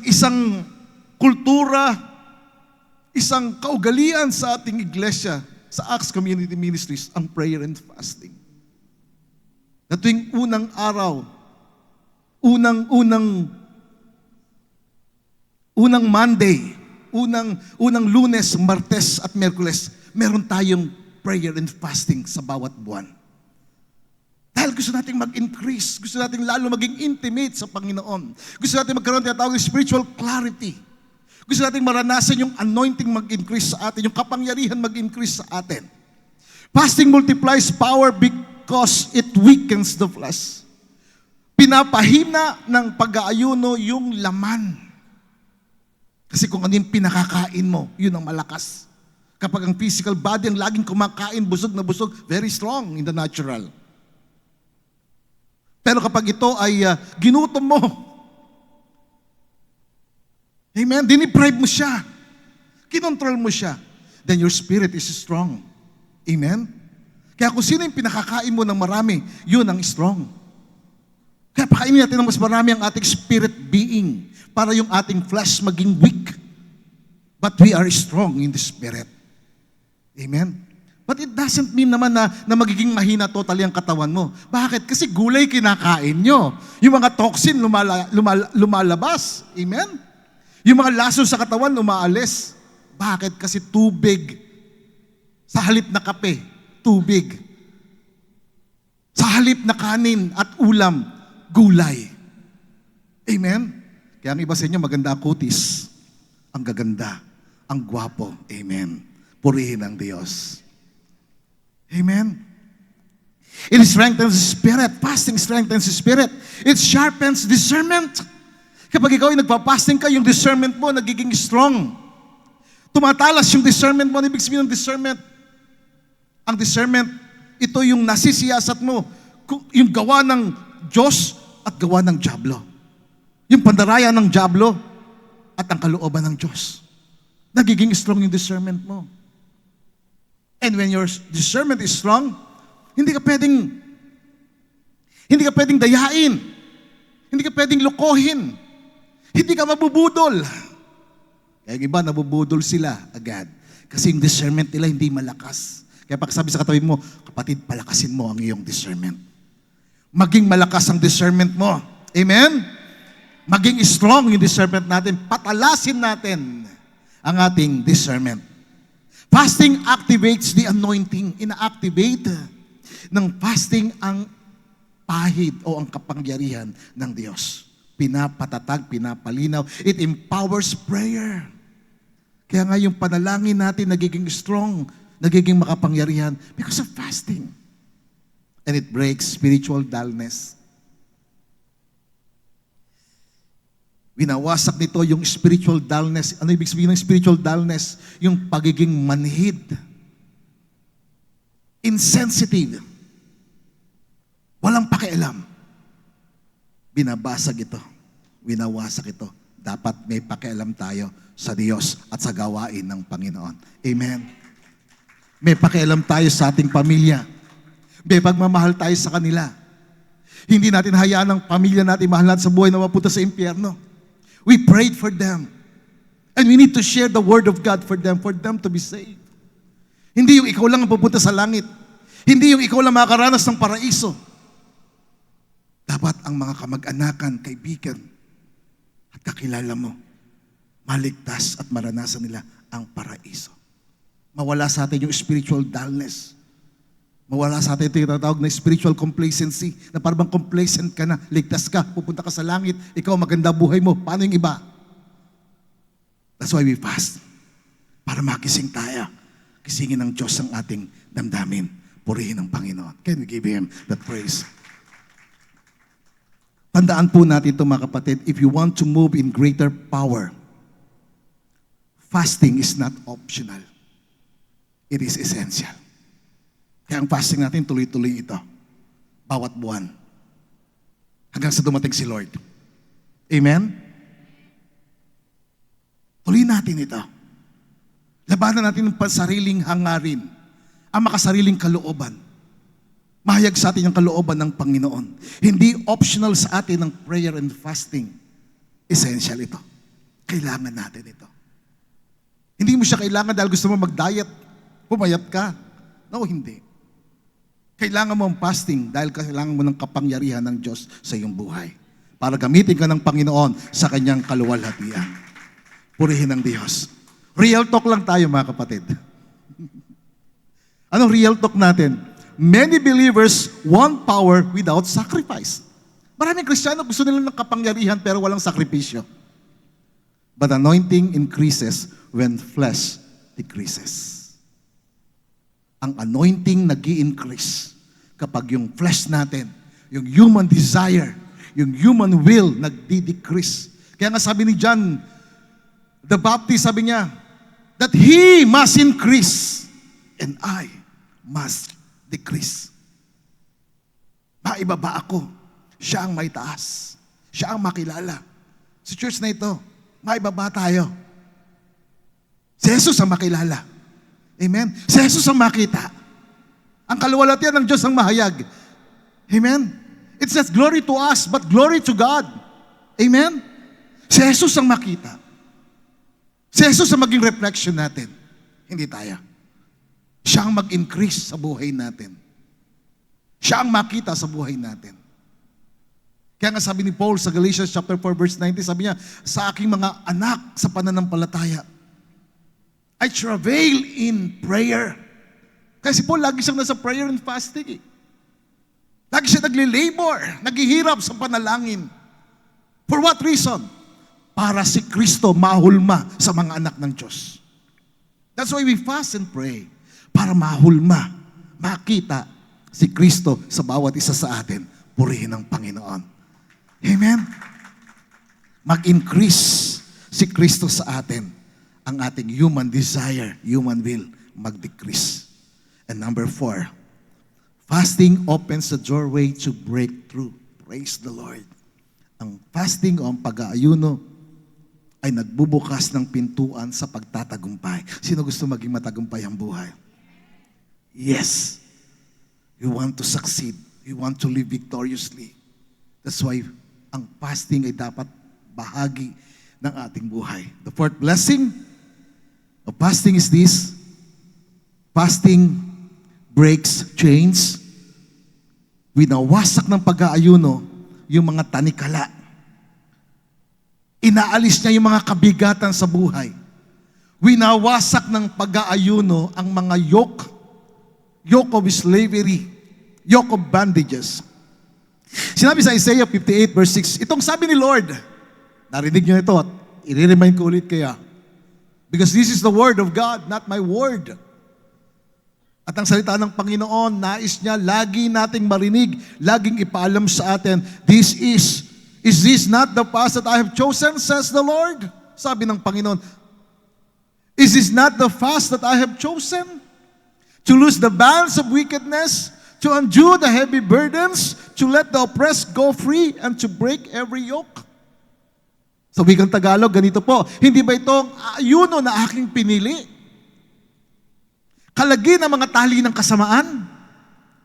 isang kultura, isang kaugalian sa ating iglesia, sa Acts Community Ministries, ang prayer and fasting. Na tuwing unang araw, unang Monday, unang Lunes, Martes at Miyerkules, meron tayong prayer and fasting sa bawat buwan. Dahil gusto nating mag-increase, gusto nating lalo maging intimate sa Panginoon. Gusto nating magkaroon tinatawag ng spiritual clarity. Gusto nating maranasan yung anointing mag-increase sa atin, yung kapangyarihan mag-increase sa atin. Fasting multiplies power because it weakens the flesh. Pinapahina ng pag-aayuno yung laman. Kasi kung ano yung pinakakain mo, yun ang malakas. Kapag ang physical body ang laging kumakain, busog na busog, very strong in the natural. Pero kapag ito ay ginutom mo, amen, diniprive mo siya, kinontrol mo siya, then your spirit is strong. Amen? Kaya kung sino yung pinakakain mo ng marami, yun ang strong. Kaya pakainin natin ng mas marami ang ating spirit being para yung ating flesh maging weak. But we are strong in the spirit. Amen? But it doesn't mean naman na magiging mahina totally ang katawan mo. Bakit? Kasi gulay kinakain nyo. Yung mga toxin lumalabas. Amen? Yung mga lason sa katawan umaalis. Bakit? Kasi tubig. Sa halip na kape, tubig. Sa halip na kanin at ulam, gulay. Amen? Kaya ang iba sa inyo, maganda ang kutis. Ang gaganda. Ang gwapo. Amen. Purihin ang Diyos. Amen. It strengthens the spirit. Fasting strengthens the spirit. It sharpens discernment. Kapag ikaw ay nagpa-fasting ka, yung discernment mo nagiging strong. Tumatalas yung discernment mo. Ibig sabihin ng discernment, ang discernment, ito yung nasisiyasat mo. Yung gawa ng Diyos at gawa ng dyablo. Yung pandaraya ng dyablo at ang kalooban ng Diyos. Nagiging strong yung discernment mo. And when your discernment is strong, hindi ka pwedeng dayain. Hindi ka pwedeng lokohin. Hindi ka mabubudol. Kaya yung iba, nabubudol sila agad. Kasi yung discernment nila hindi malakas. Kaya pagsabi sa katabi mo, kapatid, palakasin mo ang iyong discernment. Maging malakas ang discernment mo. Amen? Maging strong yung discernment natin. Patalasin natin ang ating discernment. Fasting activates the anointing. Ina-activate ng fasting ang pahid o ang kapangyarihan ng Diyos. Pinapatatag, pinapalinaw. It empowers prayer. Kaya nga yung panalangin natin nagiging strong, nagiging makapangyarihan because of fasting. And it breaks spiritual dullness. Winawasak nito yung spiritual dullness. Ano ibig sabihin ng spiritual dullness? Yung pagiging manhid, insensitive, walang pakialam. Binabasag ito, winawasak ito. Dapat may pakialam tayo sa Diyos at sa gawain ng Panginoon. Amen. May pakialam tayo sa ating pamilya. May pagmamahal tayo sa kanila. Hindi natin hayaan ang pamilya natin, mahal natin sa buhay na mapunta sa impyerno. We prayed for them. And we need to share the word of God for them to be saved. Hindi yung ikaw lang ang pupunta sa langit. Hindi yung ikaw lang makakaranas ng paraiso. Dapat ang mga kamag-anakan, kaibigan, at kakilala mo, maligtas at maranasan nila ang paraiso. Mawala sa atin yung spiritual dullness. Mawala sa atin ito yung tatawag na spiritual complacency, na parang complacent ka na, ligtas ka, pupunta ka sa langit, ikaw maganda buhay mo, paano yung iba? That's why we fast. Para makising tayo. Kisingin ng Diyos ang ating damdamin. Purihin ang Panginoon. Can we give Him that praise? Tandaan po natin ito mga kapatid, if you want to move in greater power, fasting is not optional. It is essential. Kaya ang fasting natin, tuloy-tuloy ito. Bawat buwan. Hanggang sa dumating si Lord. Amen? Tuloy natin ito. Labanan natin ang pansariling hangarin, ang makasariling kalooban. Mahayag sa atin ang kalooban ng Panginoon. Hindi optional sa atin ang prayer and fasting. Essential ito. Kailangan natin ito. Hindi mo siya kailangan dahil gusto mo mag-diet. Pumayat ka. No, hindi. Kailangan mo ang fasting dahil kailangan mo ng kapangyarihan ng Diyos sa iyong buhay. Para gamitin ka ng Panginoon sa kanyang kaluwalhatian. Purihin ang Diyos. Real talk lang tayo mga kapatid. Anong real talk natin? Many believers want power without sacrifice. Maraming Kristiyano gusto nila ng kapangyarihan pero walang sakripisyo. But anointing increases when flesh decreases. Ang anointing nag-i-increase kapag yung flesh natin, yung human desire, yung human will nagdi-decrease. Kaya nga sabi ni John the Baptist, sabi niya, that He must increase and I must decrease. Maibaba ako. Siya ang may taas. Siya ang makilala. Sa church na ito, maibaba tayo. Si Jesus ang makilala. Amen? Si Jesus ang makita. Ang kaluwalhatian ng Diyos ang mahayag. Amen? It's not glory to us, but glory to God. Amen? Si Jesus ang makita. Si Jesus ang maging reflection natin. Hindi tayo. Siya ang mag-increase sa buhay natin. Siya ang makita sa buhay natin. Kaya nga sabi ni Paul sa Galatians chapter 4 verse 19, sabi niya, sa aking mga anak sa pananampalataya, I travail in prayer. Kasi Paul, lagi siyang nasa prayer and fasting. Lagi siya nagli-labor, naghihirap sa panalangin. For what reason? Para si Kristo mahulma sa mga anak ng Diyos. That's why we fast and pray. Para mahulma, makita si Kristo sa bawat isa sa atin. Purihin ang Panginoon. Amen? Mag-increase si Kristo sa atin. Ang ating human desire, human will, mag-decrease. And number 4, fasting opens the doorway to breakthrough. Praise the Lord. Ang fasting o ang pag-aayuno ay nagbubukas ng pintuan sa pagtatagumpay. Sino gusto maging matagumpay ang buhay? Yes. You want to succeed. You want to live victoriously. That's why ang fasting ay dapat bahagi ng ating buhay. The fourth blessing of fasting is this. Fasting breaks chains. Winawasak ng pag-aayuno yung mga tanikala. Inaalis niya yung mga kabigatan sa buhay. Winawasak ng pag-aayuno ang mga yoke of slavery, yoke of bandages. Sinabi sa Isaiah 58 verse 6, itong sabi ni Lord, narinig niyo ito at i-remind ko ulit kaya. Because this is the word of God, not my word. At ang salita ng Panginoon, nais niya lagi nating marinig, laging ipaalam sa atin, this is Is this not the fast that I have chosen, says the Lord? Sabi ng Panginoon, is this not the fast that I have chosen? To loose the bands of wickedness, to undo the heavy burdens, to let the oppressed go free, and to break every yoke. Sa wikang Tagalog, ganito po, hindi ba itong ayuno na aking pinili? Kalagi ng mga tali ng kasamaan?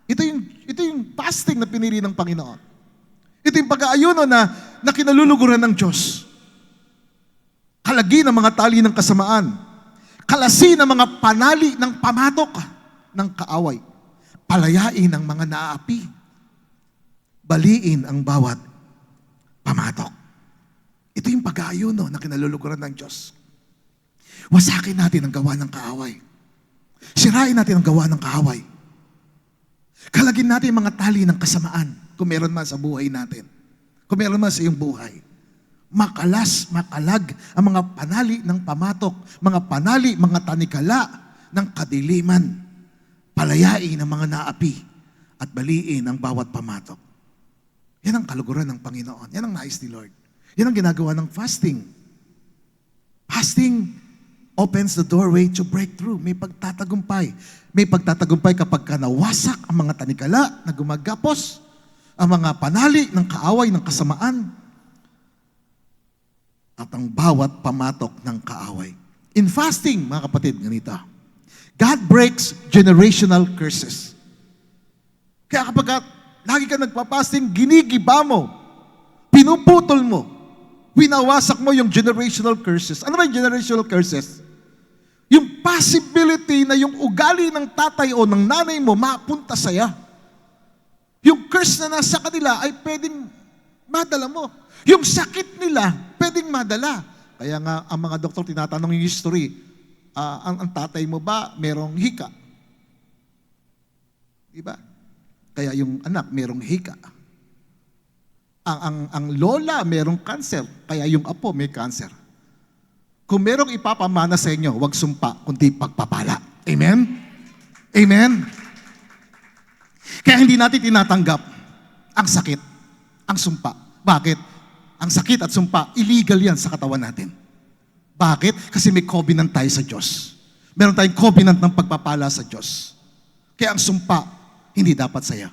Ito yung fasting na pinili ng Panginoon. Ito yung pag-aayuno na kinaluluguran ng Diyos. Kalagi ng mga tali ng kasamaan. Kalasi ng mga panali ng pamatok ng kaaway. Palayain ang mga naaapi. Baliin ang bawat pamatok. Ito yung pag-aayuno na kinaluluguran ng Diyos. Wasakin natin ang gawa ng kaaway. Sirain natin ang gawa ng kaaway. Kalagin natin ang mga tali ng kasamaan kung meron man sa buhay natin. Kung meron man sa iyong buhay. Makalag ang mga panali ng pamatok, mga panali, mga tanikala ng kadiliman. Palayain ang mga naapi at baliin ang bawat pamatok. Yan ang kaluguran ng Panginoon. Yan ang nais ni Lord. Yan ang ginagawa ng fasting. Fasting opens the doorway to breakthrough. May pagtatagumpay. May pagtatagumpay kapag nawasak ang mga tanikala na gumagapos, ang mga panali ng kaaway, ng kasamaan, at ang bawat pamatok ng kaaway. In fasting, mga kapatid, ganito, God breaks generational curses. Kaya kapag lagi ka nagpa-fasting, ginigiba mo, pinuputol mo, winawasak mo yung generational curses. Ano ba yung generational curses? Yung possibility na yung ugali ng tatay o ng nanay mo mapunta sa'yo. Yung curse na nasa kanila ay pwedeng madala mo. Yung sakit nila, pwedeng madala. Kaya nga, ang mga doktor tinatanong yung history, ang tatay mo ba merong hika? Diba? Kaya yung anak merong hika. Ang lola merong cancer, kaya yung apo may cancer. Kung merong ipapamana sa inyo, huwag sumpa, kundi pagpapala. Amen? Amen? Kaya hindi natin tinatanggap ang sakit, ang sumpa. Bakit? Ang sakit at sumpa, illegal yan sa katawan natin. Bakit? Kasi may covenant tayo sa Diyos. Meron tayong covenant ng pagpapala sa Diyos. Kaya ang sumpa, hindi dapat saya.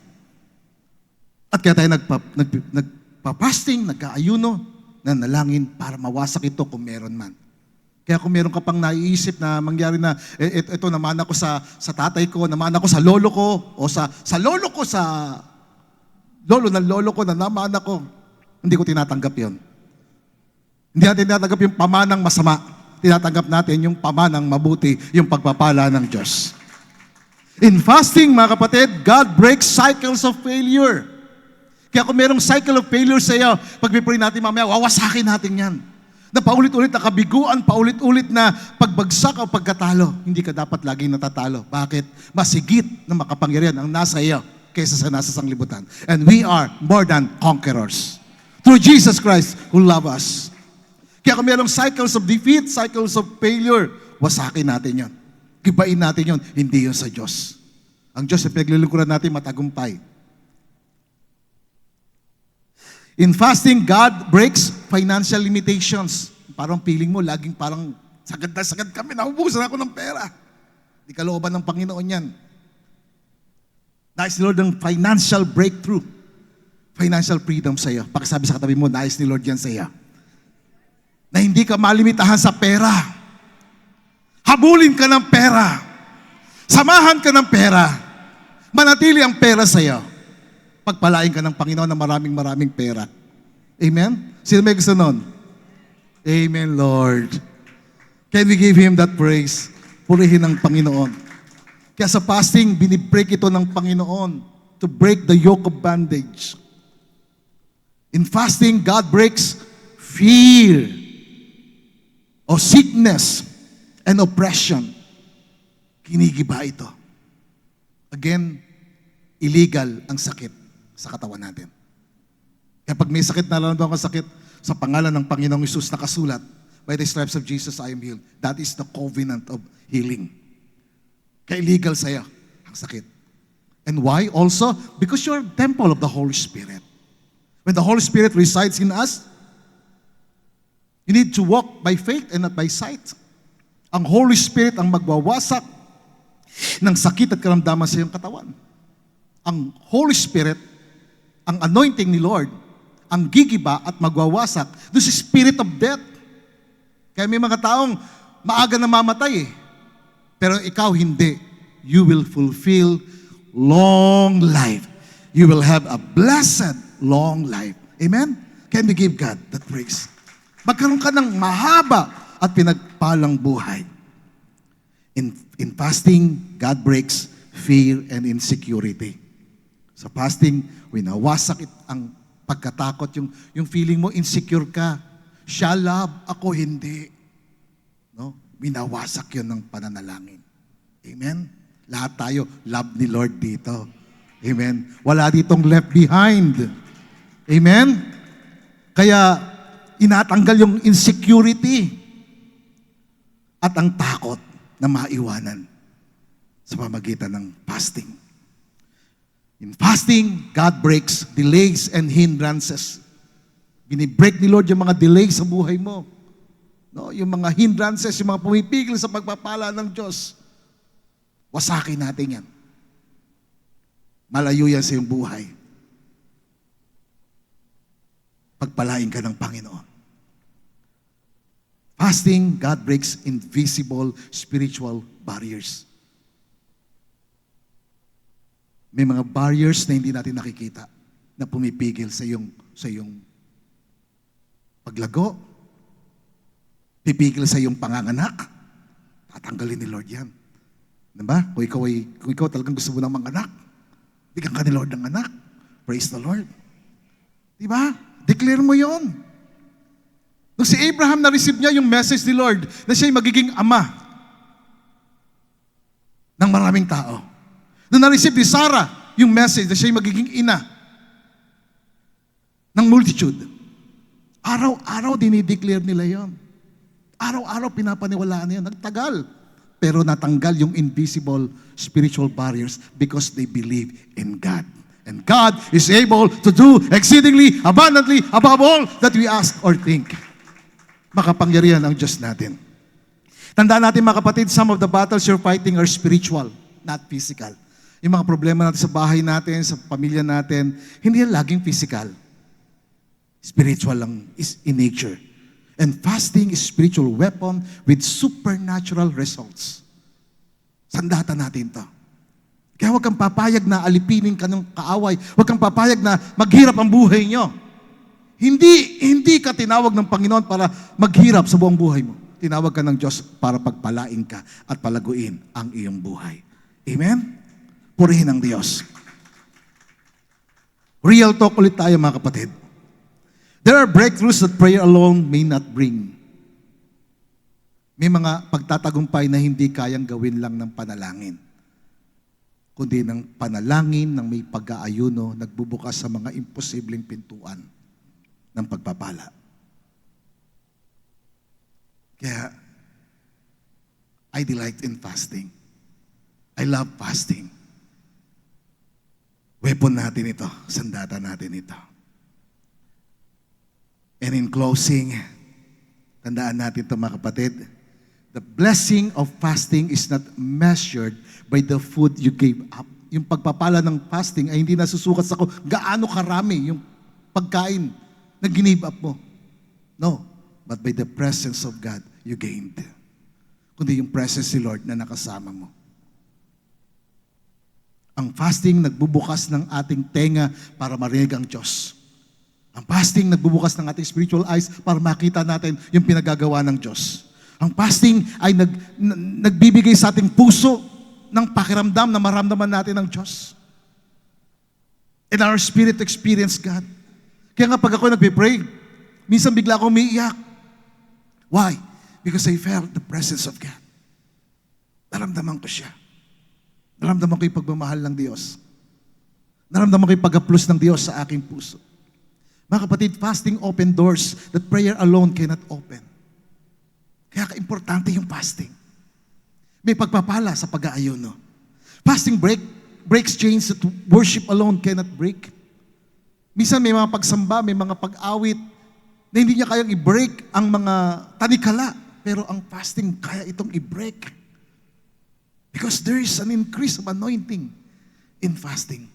At kaya tayo nagpa-fasting, nagka-ayuno, na nalangin para mawasak ito kung meron man. Kaya kung meron ka pang naiisip na mangyari na, ito naman ako sa tatay ko, naman ako sa lolo ko, o sa lolo ko, sa lolo ng lolo ko, na naman ako, hindi ko tinatanggap yon. Hindi natin tinatanggap yung pamanang masama. Tinatanggap natin yung pamanang mabuti, yung pagpapala ng Diyos. In fasting, mga kapatid, God breaks cycles of failure. Kaya kung merong cycle of failure sa iyo, pag pray natin mamaya, wawasakin natin yan. Na paulit-ulit na kabiguan, paulit-ulit na pagbagsak o pagkatalo. Hindi ka dapat laging natatalo. Bakit? Masigit na makapangyarihan ang nasa iyo kaysa sa nasa sanglibutan. And we are more than conquerors. Through Jesus Christ who loves us. Kaya kung mayroong cycles of defeat, cycles of failure, wasakin natin yon. Gibain natin yon. Hindi yon sa Diyos. Ang Diyos ay pinaglilingkuran natin matagumpay. In fasting, God breaks financial limitations. Parang feeling mo, laging parang sagad na sagad kami, naubusan ako ng pera. Di kalooban ng Panginoon yan. Nais ni Lord ng financial breakthrough. Financial freedom sa iyo. Pakisabi sa katabi mo, nais ni Lord yan sa iyo. Na hindi ka malimitahan sa pera. Habulin ka ng pera. Samahan ka ng pera. Manatili ang pera sa iyo. Pagpalain ka ng Panginoon ng maraming pera. Amen? Sino may gusto nun? Amen, Lord. Can we give Him that praise? Purihin ng Panginoon. Kaya sa fasting, binibreak ito ng Panginoon to break the yoke of bondage. In fasting, God breaks fear o sickness and oppression. Kinigiba ito. Again, illegal ang sakit sa katawan natin. Kaya pag may sakit, nararamdaman ka sakit, sa pangalan ng Panginoong Hesus nakasulat, by the stripes of Jesus I am healed. That is the covenant of healing. Kaya illegal sa'yo ang sakit. And why? Also, because you're a temple of the Holy Spirit. When the Holy Spirit resides in us, you need to walk by faith and not by sight. Ang Holy Spirit ang magwawasak ng sakit at karamdaman sa iyong katawan. Ang Holy Spirit, ang anointing ni Lord, ang gigiba at magwawasak doon sa spirit of death. Kaya may mga taong maaga na mamatay eh. Pero ikaw hindi. You will fulfill long life. You will have a blessed long life. Amen? Can we give God that praise? Magkaroon ka ng mahaba at pinagpalang buhay. In fasting, God breaks fear and insecurity. Sa fasting, winawasak ang pagkatakot, yung feeling mo insecure ka. Siya love, ako hindi. No? Winawasak yun ng pananalangin. Amen? Lahat tayo, love ni Lord dito. Amen? Wala ditong left behind. Amen? Kaya, inatanggal yung insecurity at ang takot na maiwanan sa pamagitan ng fasting. In fasting, God breaks delays and hindrances. Binibreak ni Lord yung mga delays sa buhay mo. No, yung mga hindrances, yung mga pumipigil sa pagpapala ng Diyos. Wasakin natin yan. Malayo yan sa iyong buhay. Pagpalain ka ng Panginoon. Fasting, God breaks invisible spiritual barriers. May mga barriers na hindi natin nakikita na pumipigil sa iyong paglago, pipigil sa iyong panganganak. Tatanggalin ni Lord yan. Diba? Kung ikaw talagang gusto mo ng manganak, bigyan ka ni Lord ng anak. Praise the Lord. Diba? Declare mo yon. Nung si Abraham na-receive niya yung message ni Lord na siya'y magiging ama ng maraming tao. Nung na-receive ni Sarah yung message na siya'y magiging ina ng multitude. Araw-araw dinideclare nila yon. Araw-araw pinapaniwalaan niya. Nagtagal. Pero natanggal yung invisible spiritual barriers because they believe in God. And God is able to do exceedingly, abundantly, above all that we ask or think. Makapangyarihan ang Diyos natin. Tandaan natin mga kapatid, some of the battles you're fighting are spiritual, not physical. Yung mga problema natin sa bahay natin, sa pamilya natin, hindi yan laging physical. Spiritual lang is in nature. And fasting is spiritual weapon with supernatural results. Sandata natin to. Kaya huwag kang papayag na alipinin ka ng kaaway. Huwag kang papayag na maghirap ang buhay nyo. Hindi ka tinawag ng Panginoon para maghirap sa buong buhay mo. Tinawag ka ng Diyos para pagpalain ka at palaguin ang iyong buhay. Amen? Purihin ang Diyos. Real talk ulit tayo mga kapatid. There are breakthroughs that prayer alone may not bring. May mga pagtatagumpay na hindi kayang gawin lang ng panalangin, kundi ng panalangin ng may pag-aayuno nagbubukas sa mga imposibleng pintuan ng pagpapala. Kaya, I delight in fasting. I love fasting. Weapon natin ito. Sandata natin ito. And in closing, tandaan natin ito mga kapatid, the blessing of fasting is not measured by the food you gave up. Yung pagpapala ng fasting ay hindi nasusukat sa kung gaano karami yung pagkain na give up mo. No, but by the presence of God you gained. Kundi yung presence ni Lord na nakasama mo. Ang fasting nagbubukas ng ating tenga para marinig ang Diyos. Ang fasting nagbubukas ng ating spiritual eyes para makita natin yung pinagagawa ng Diyos. Ang fasting ay nagbibigay sa ating puso ng pakiramdam na maramdaman natin ng Diyos. And our spirit to experience God. Kaya nga pag ako nagpe-pray, minsan bigla akong umiiyak. Why? Because I felt the presence of God. Naramdaman ko siya. Naramdaman ko yung pagmamahal ng Diyos. Naramdaman ko yung pag-aplos ng Diyos sa aking puso. Mga kapatid, fasting open doors that prayer alone cannot open. Kaya ka-importante yung fasting. May pagpapala sa pag-aayuno. Fasting breaks chains that worship alone cannot break. Minsan may mga pagsamba, may mga pag-awit na hindi niya kayang i-break ang mga tanikala. Pero ang fasting, kaya itong i-break. Because there is an increase of anointing in fasting.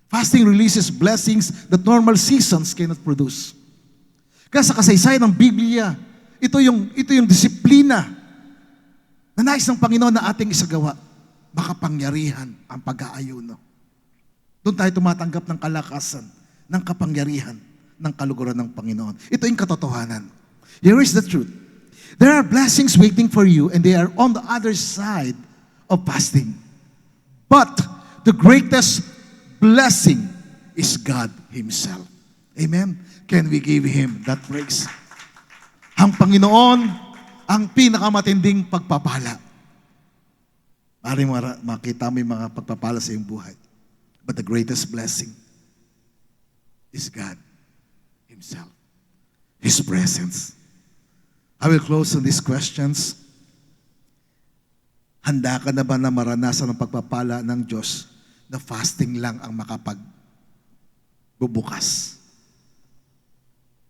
Fasting releases blessings that normal seasons cannot produce. Kaya sa kasaysayan ng Biblia, ito yung disiplina na nais ng Panginoon na ating isagawa. Makapangyarihan ang pag-aayuno. Doon tayo tumatanggap ng kalakasan, ng kapangyarihan, ng kaluguran ng Panginoon. Ito yung katotohanan. Here is the truth. There are blessings waiting for you and they are on the other side of fasting. But the greatest blessing is God Himself. Amen? Can we give Him that praise? Ang Panginoon, ang pinakamatinding pagpapala. Maring makita mo yung mga pagpapala sa iyong buhay. But the greatest blessing is God Himself. His presence. I will close on these questions. Handa ka na ba na maranasan ang pagpapala ng Diyos na fasting lang ang makapagbubukas?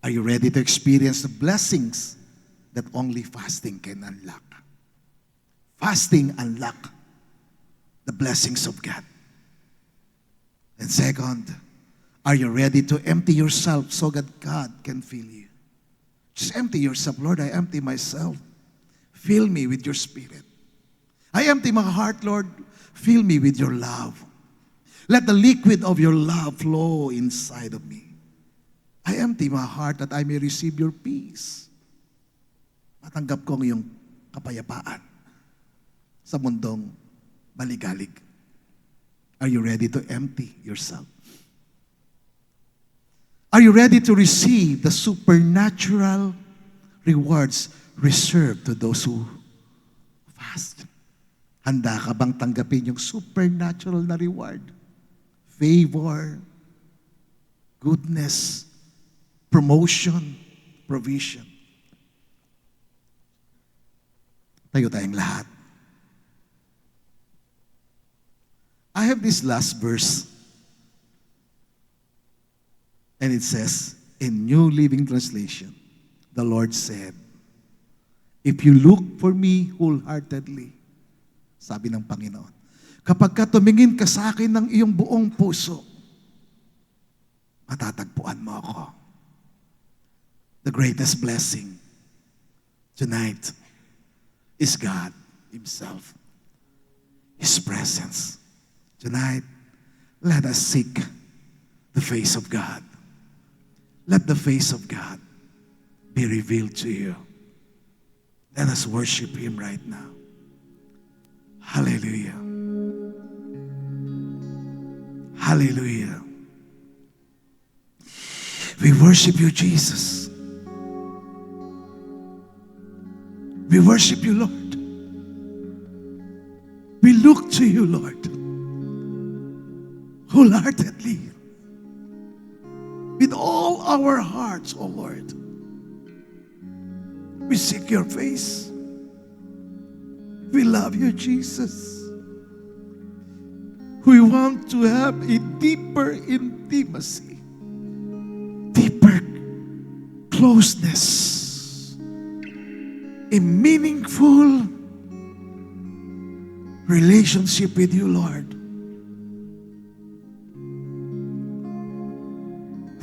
Are you ready to experience the blessings that only fasting can unlock? Fasting unlock the blessings of God. And second, are you ready to empty yourself so that God can fill you? Just empty yourself. Lord, I empty myself. Fill me with your Spirit. I empty my heart, Lord. Fill me with your love. Let the liquid of your love flow inside of me. I empty my heart that I may receive your peace. Matanggap ko ang iyong kapayapaan sa mundong maligalig. Are you ready to empty yourself? Are you ready to receive the supernatural rewards reserved to those who fast? Handa ka bang tanggapin yung supernatural na reward? Favor, goodness, promotion, provision. Tayo tayong lahat. I have this last verse. And it says, in New Living Translation, the Lord said, if you look for me wholeheartedly, sabi ng Panginoon, kapag ka tumingin ka sa akin ng iyong buong puso, matatagpuan mo ako. The greatest blessing tonight is God Himself. His presence. Tonight, let us seek the face of God. Let the face of God be revealed to you. Let us worship Him right now. Hallelujah. Hallelujah. We worship you, Jesus. We worship you, Lord. We look to you, Lord, wholeheartedly. With all our hearts, O Lord, we seek your face. We love you, Jesus. We want to have a deeper intimacy, deeper closeness, a meaningful relationship with you, Lord.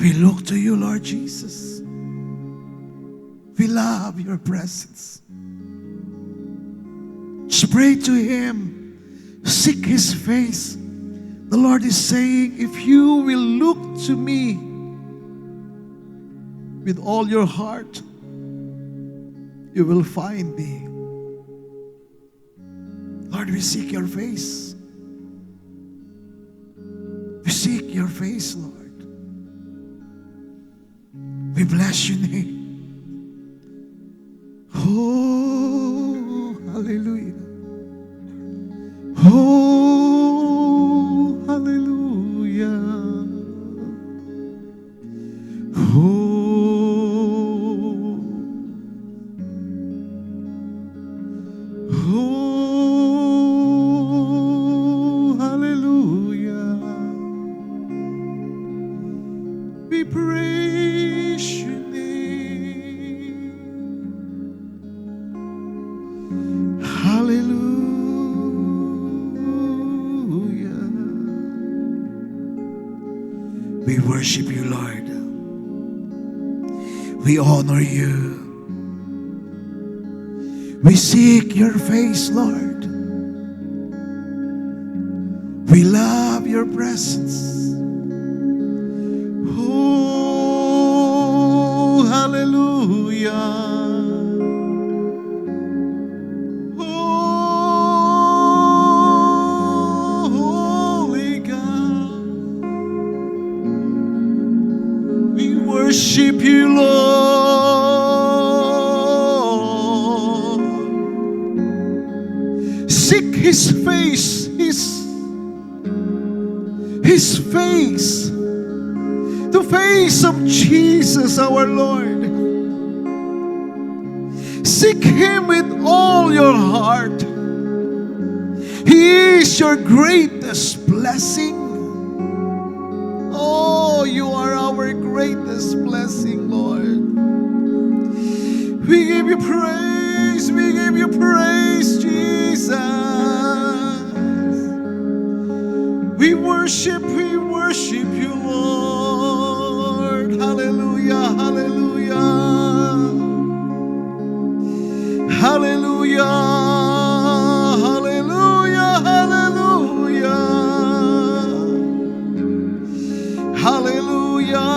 We look to you, Lord Jesus. We love your presence. Just pray to Him. Seek His face. The Lord is saying, if you will look to me with all your heart, you will find me. Lord, we seek your face. We seek your face, Lord. We bless your name. Oh, hallelujah. Oh, hallelujah. Oh, hallelujah. We worship you, Lord. We honor you. We seek your face, Lord. We love your presence. Oh, hallelujah. Oh, holy God. We worship you, Lord. Seek his face, his face, the face of Jesus our Lord. Seek him with all your heart. He is your greatest blessing. Oh, you are our greatest blessing, Lord. We give you praise, we give you praise, Jesus. We worship you, Lord. Hallelujah, hallelujah. Hallelujah, hallelujah, hallelujah. Hallelujah,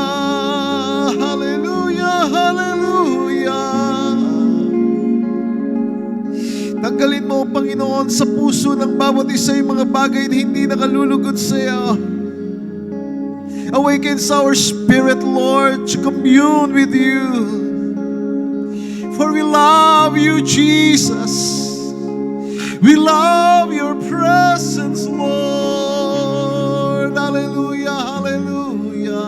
hallelujah, hallelujah. Tanggalin mo, Panginoon, sa puso ng bawat isa yung mga bagay na hindi nakalulugod sa iyo. Awakens our spirit, Lord, to commune with you. For we love you, Jesus. We love your presence, Lord. Hallelujah, hallelujah.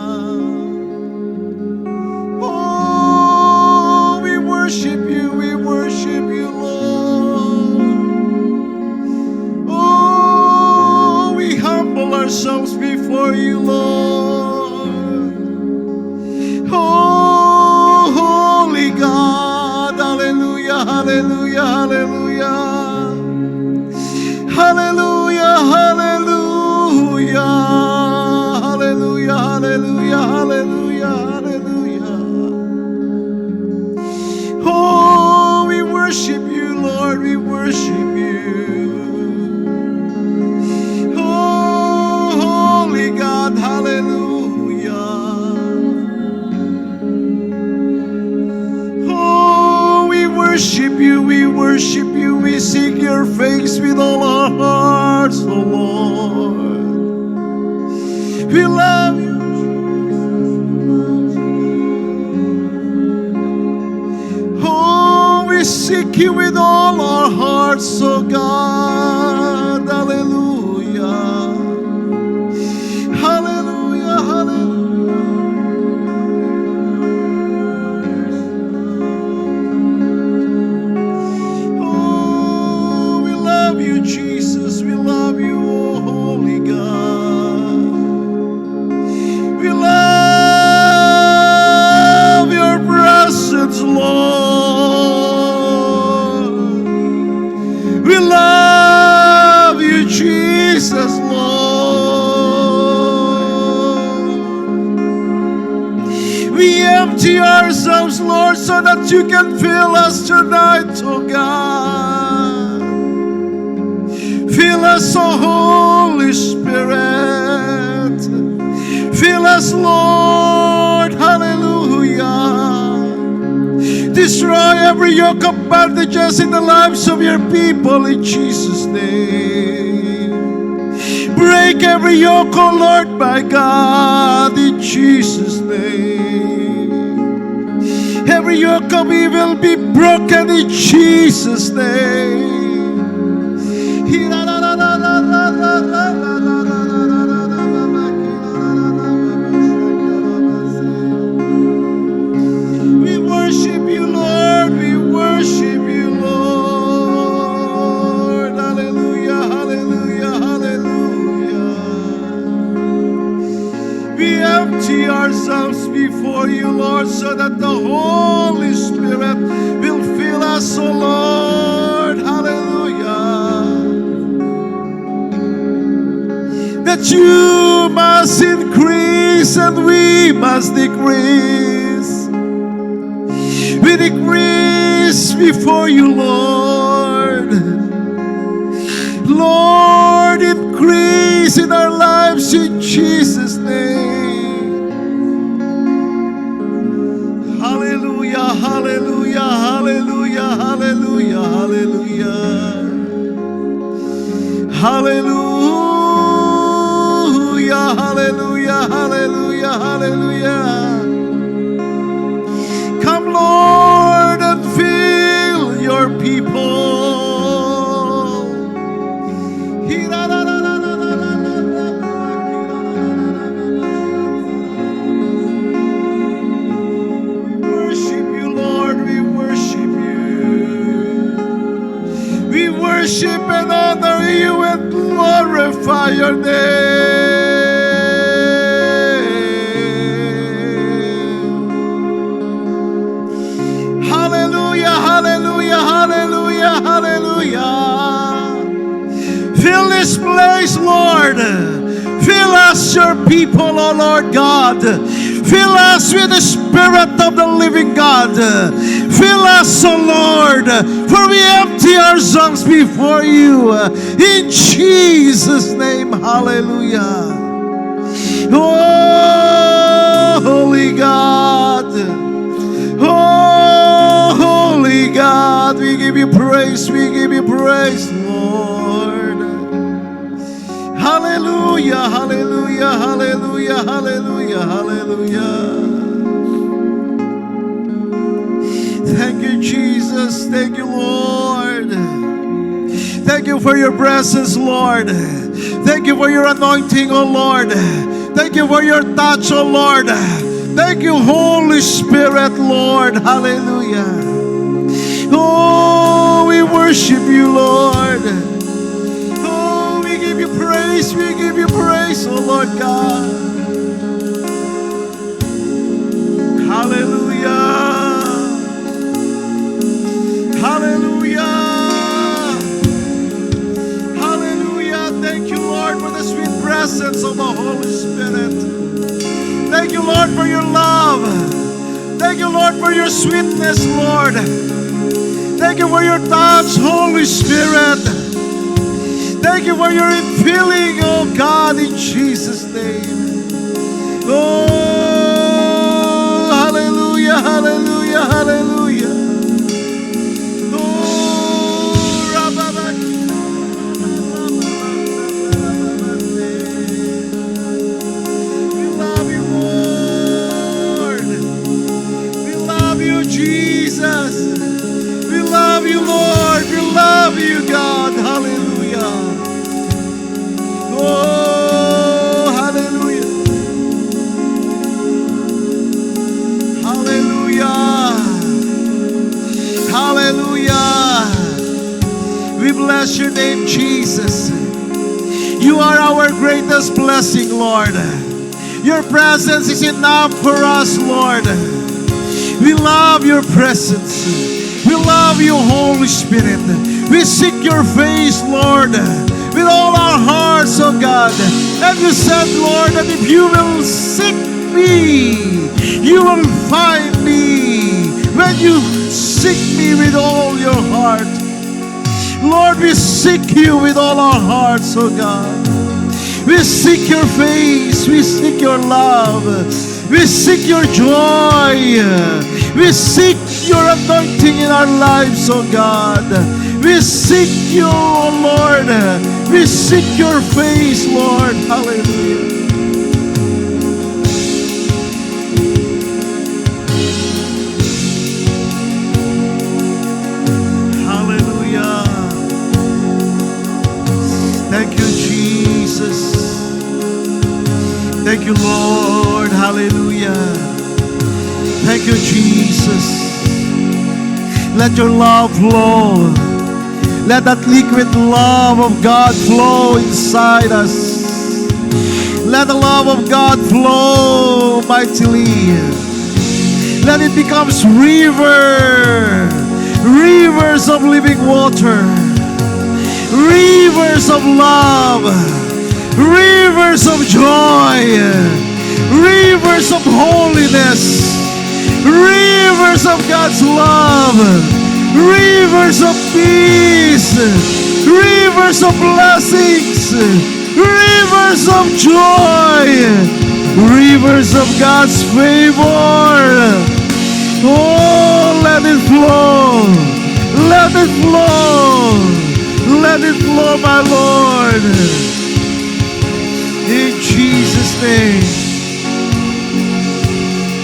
Oh, we worship you, Lord. Oh, we humble ourselves before you, Lord. Oh, holy God. Hallelujah, hallelujah, hallelujah. Hallelujah, hallelujah. Hallelujah, hallelujah, hallelujah, hallelujah. Oh, we worship you, Lord, we worship you. Oh, holy God, hallelujah. Oh, we worship you, we worship you. We seek your face with all our hearts, oh Lord. We love you. Oh, we seek you with all our hearts, oh God. Hallelujah. Hallelujah, hallelujah. Oh, we love you, Jesus. We love you, oh holy God. We love your presence, Lord. We love you, Jesus, Lord. We empty ourselves, Lord, so that you can fill us tonight, oh God. Fill us, oh Holy Spirit. Fill us, Lord. Hallelujah. Destroy every yoke of bondages in the lives of your people in Jesus' name. Break every yoke, oh Lord, my God, in Jesus' name. Every yoke of evil be broken in Jesus' name. We worship you, Lord. We worship you, Lord. Hallelujah, hallelujah, hallelujah. We empty ourselves before you, Lord, so that the Holy Spirit will fill us, oh Lord. Hallelujah. That you must increase, increase and we must decrease. We decrease before you, Lord. Lord, increase in our lives in Jesus' name. Hallelujah, hallelujah, hallelujah, hallelujah, hallelujah. Hallelujah, hallelujah, hallelujah, hallelujah. Come, Lord, and fill your people. Worship you, Lord, we worship you. We worship and honor you and glorify your name. Hallelujah, hallelujah, hallelujah, hallelujah. Fill this place, Lord. Fill us, your people, O Lord God. Fill us with the Spirit of the living God. Fill us, O Lord, for we empty ourselves before you. In Jesus' name, hallelujah. Oh, holy God. Oh, holy God, we give you praise, Lord. Hallelujah, hallelujah, hallelujah, hallelujah, hallelujah. Thank you, Jesus. Thank you, Lord. Thank you for your presence, Lord. Thank you for your anointing, oh Lord. Thank you for your touch, oh Lord. Thank you, Holy Spirit, Lord. Hallelujah. Oh, we worship you, Lord. Oh, we give you praise, oh Lord God. Hallelujah. Hallelujah. Hallelujah. Thank you, Lord, for the sweet presence of the Holy Spirit. Thank you, Lord, for your love. Thank you, Lord, for your sweetness, Lord. Thank you for your touch, Holy Spirit. Thank you for your infilling, oh God, in Jesus' name. Oh, hallelujah, hallelujah, hallelujah. Oh, we love you, Lord. We love you, Jesus. We love you, Lord. We love you, God. Hallelujah. Oh, hallelujah. Hallelujah. Hallelujah. We bless your name, Jesus. You are our greatest blessing, Lord. Your presence is enough for us, Lord. We love your presence. We love you, Holy Spirit. We seek your face, Lord, with all our hearts, oh God. And you said, Lord, that if you will seek me, you will find me. When you seek me with all your heart. Lord, we seek you with all our hearts, oh God. We seek your face. We seek your love. We seek your joy. We seek your anointing in our lives, oh God. We seek you, oh Lord. We seek your face, Lord. Hallelujah. Hallelujah. Thank you, Jesus. Thank you, Lord. Hallelujah. Thank you, Jesus. Let your love flow. Let that liquid love of God flow inside us. Let the love of God flow mightily. Let it become rivers of living water, rivers of love, rivers of joy, rivers of holiness, rivers of God's love, rivers of peace, rivers of blessings, rivers of joy, rivers of God's favor. Oh, let it flow, let it flow, let it flow, my Lord. In Jesus' name.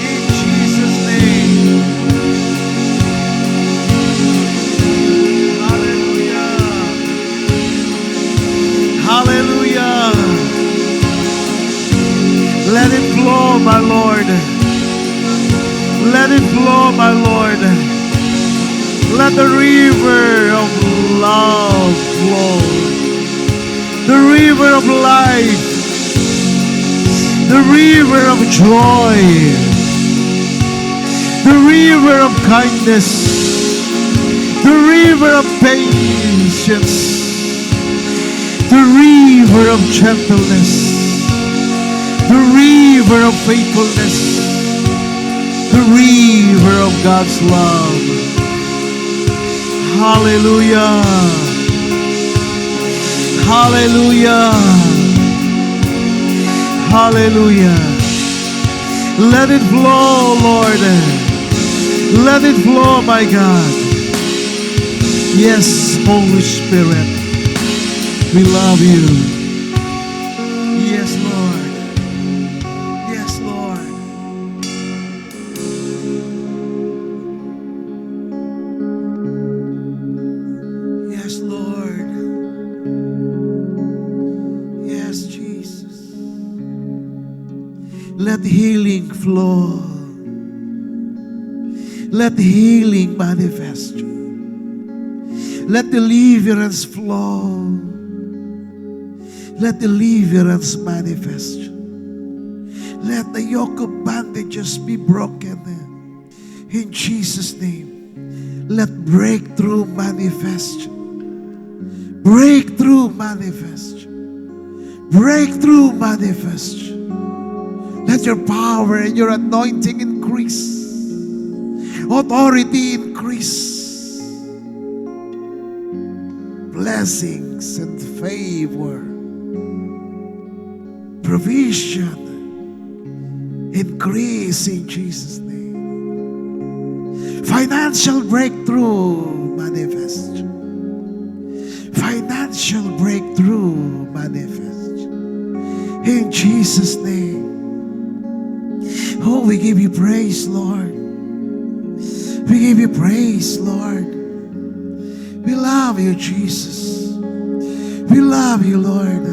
In Jesus' name. Hallelujah. Hallelujah. Let it flow, my Lord. Let it flow, my Lord. Let the river of love flow. The river of life. The river of joy. The river of kindness. The river of patience. The river of gentleness. The river of faithfulness. The river of God's love. Hallelujah. Hallelujah. Hallelujah. Let it flow, Lord. Let it flow, my God. Yes, Holy Spirit. We love you. Yes, Lord. Yes, Lord. Yes, Lord. Yes, Jesus. Let healing flow. Let healing manifest. Let deliverance flow. Let deliverance manifest. Let the yoke of bandages be broken. In Jesus' name. Let breakthrough manifest. Breakthrough manifest. Breakthrough manifest. Let your power and your anointing increase. Authority increase. Blessings and favor. Provision increase in Jesus' name. Financial breakthrough manifest. Financial breakthrough manifest. In Jesus' name. Oh, we give you praise, Lord. We give you praise, Lord. We love you, Jesus. We love you, Lord.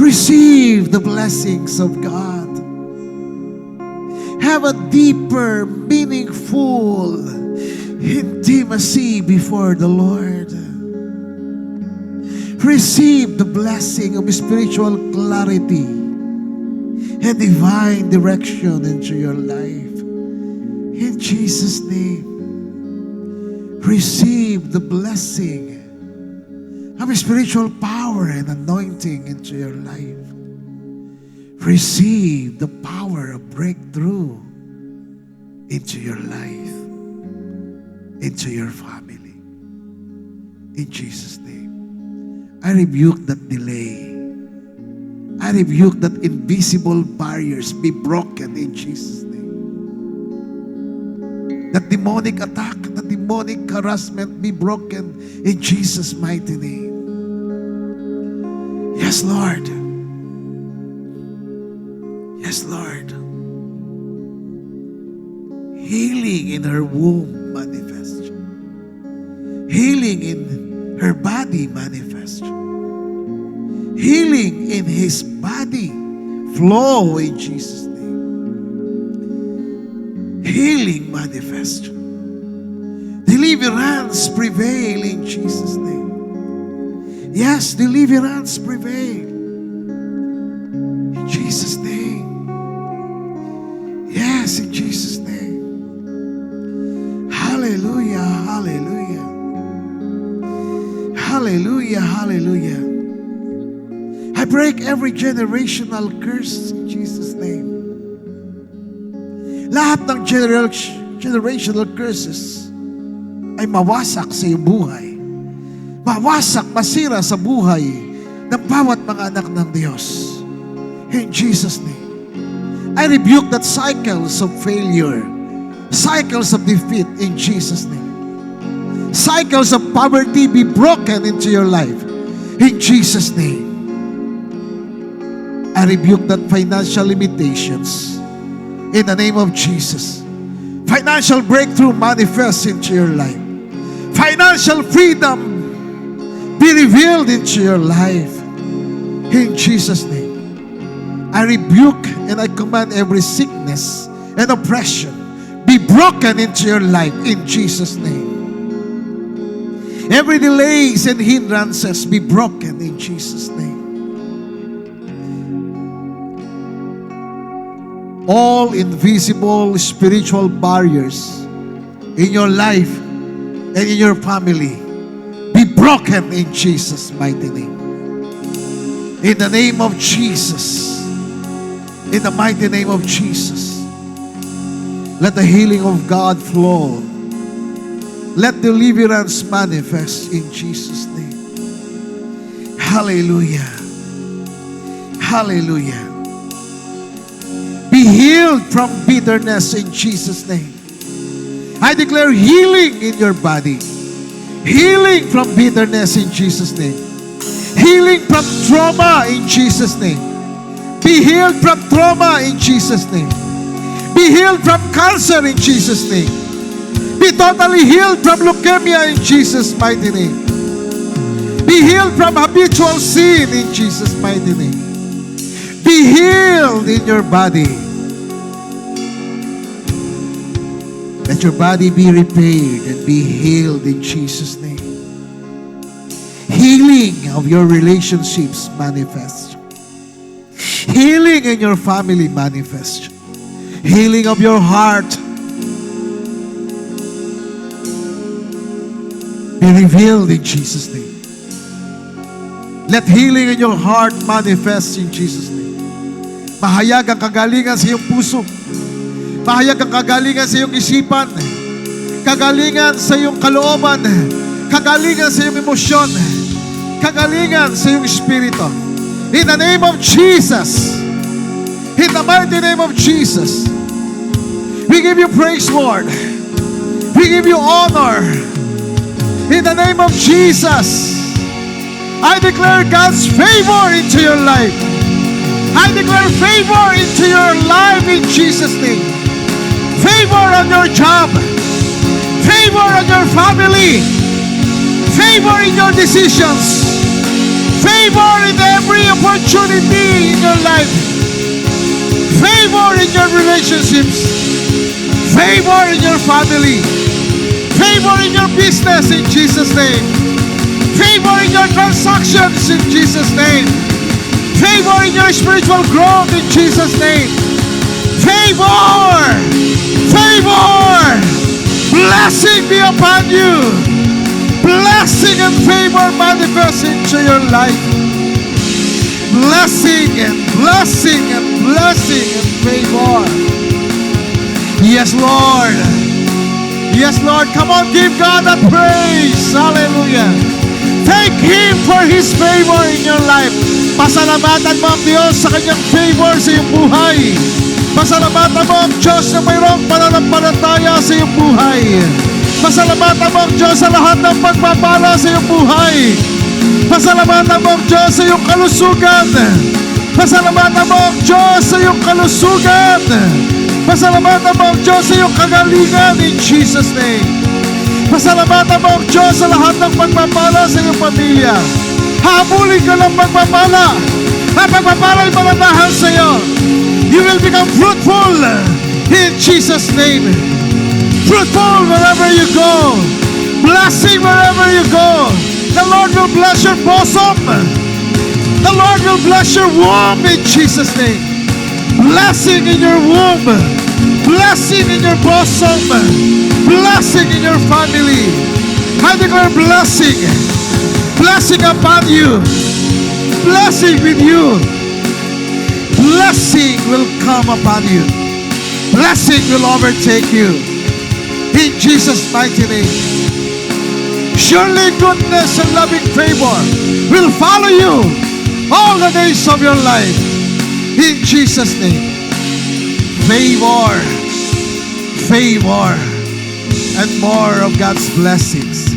Receive the blessings of God. Have a deeper, meaningful intimacy before the Lord. Receive the blessing of spiritual clarity and divine direction into your life. In Jesus' name, receive the blessing of spiritual power and anointing into your life. Receive the power of breakthrough into your life, into your family. In Jesus' name, I rebuke that delay. I rebuke that invisible barriers be broken in Jesus' name. That demonic attack, that demonic harassment be broken in Jesus' mighty name. Yes, Lord. Yes, Lord. Healing in her womb manifest. Healing in her body manifest. Healing in his body flow in Jesus' name. Healing manifest. Deliverance prevail in Jesus' name. Yes, deliverance prevail. In Jesus' name. Yes, in Jesus' name. Hallelujah, hallelujah. Hallelujah, hallelujah. I break every generational curse in Jesus' name. lahat ng generational curses ay mawasak sa iyong buhay. Mawasak, masira sa buhay ng bawat mga anak ng Diyos. In Jesus' name. I rebuke that cycles of failure, cycles of defeat in Jesus' name. Cycles of poverty be broken into your life in Jesus' name. I rebuke that financial limitations in the name of Jesus. Financial breakthrough manifests into your life. Financial freedom be revealed into your life in Jesus' name. I rebuke and I command every sickness and oppression be broken into your life in Jesus' name. Every delays and hindrances be broken in Jesus' name. All invisible spiritual barriers in your life and in your family be broken in Jesus' mighty name. In the name of Jesus. In the mighty name of Jesus. Let the healing of God flow. Let deliverance manifest in Jesus' name. Hallelujah. Hallelujah. Be healed from bitterness in Jesus' name. I declare healing in your body. Healing from bitterness in Jesus' name. Healing from trauma in Jesus' name. Be healed from trauma in Jesus' name. Be healed from cancer in Jesus' name. Be totally healed from leukemia in Jesus' mighty name. Be healed from habitual sin in Jesus' mighty name. Be healed in your body. Let your body be repaired and be healed in Jesus' name. Healing of your relationships manifest. Healing in your family manifest. Healing of your heart be revealed in Jesus' name. Let healing in your heart manifest in Jesus' name. Mahayag ang kagalingan sa iyong puso. Mahayag ang kagalingan sa iyong isipan. Kagalingan sa iyong kalooban. Kagalingan sa iyong emosyon. Kagalingan sa iyong espiritu. In the name of Jesus. In the mighty name of Jesus. We give you praise, Lord. We give you honor. In the name of Jesus. I declare God's favor into your life. I declare favor into your life in Jesus' name. Favor on your job. Favor on your family. Favor in your decisions. Favor in every opportunity in your life. Favor in your relationships. Favor in your family. Favor in your business in Jesus' name. Favor in your transactions in Jesus' name. Favor in your spiritual growth in Jesus' name. Favor! Favor! Blessing be upon you. Blessing and favor manifest into your life. Blessing and blessing and blessing and favor. Yes, Lord. Yes, Lord. Come on, give God a praise. Hallelujah. Thank Him for His favor in your life. Pasalamatan mo ang Diyos sa kanyang favor sa iyong buhay. Pasalamatan mo ang Diyos na mayroong pananampalataya sa iyong buhay. Pasalamatan mo ang Diyos sa lahat ng pagpapala sa iyong buhay. Pasalamatan mo ang Diyos sa iyong kalusugan. Pasalamatan mo ang Diyos sa iyong kalusugan. Pasalamatan mo ang Diyos sa iyong kagalingan in Jesus' name. Pasalamatan mo ang Diyos sa lahat ng pagpapala sa iyong pamilya. Habulin ka ng pagpapala. Ang pagpapala ay mananahan sa iyo. You will become fruitful in Jesus' name. Fruitful wherever you go. Blessing wherever you go. The Lord will bless your bosom. The Lord will bless your womb in Jesus' name. Blessing in your womb. Blessing in your bosom. Blessing in your family. I declare blessing. Blessing upon you. Blessing with you. Blessing will come upon you. Blessing will overtake you. In Jesus' mighty name. Surely goodness and loving favor will follow you all the days of your life. In Jesus' name. Favor, favor, and more of God's blessings.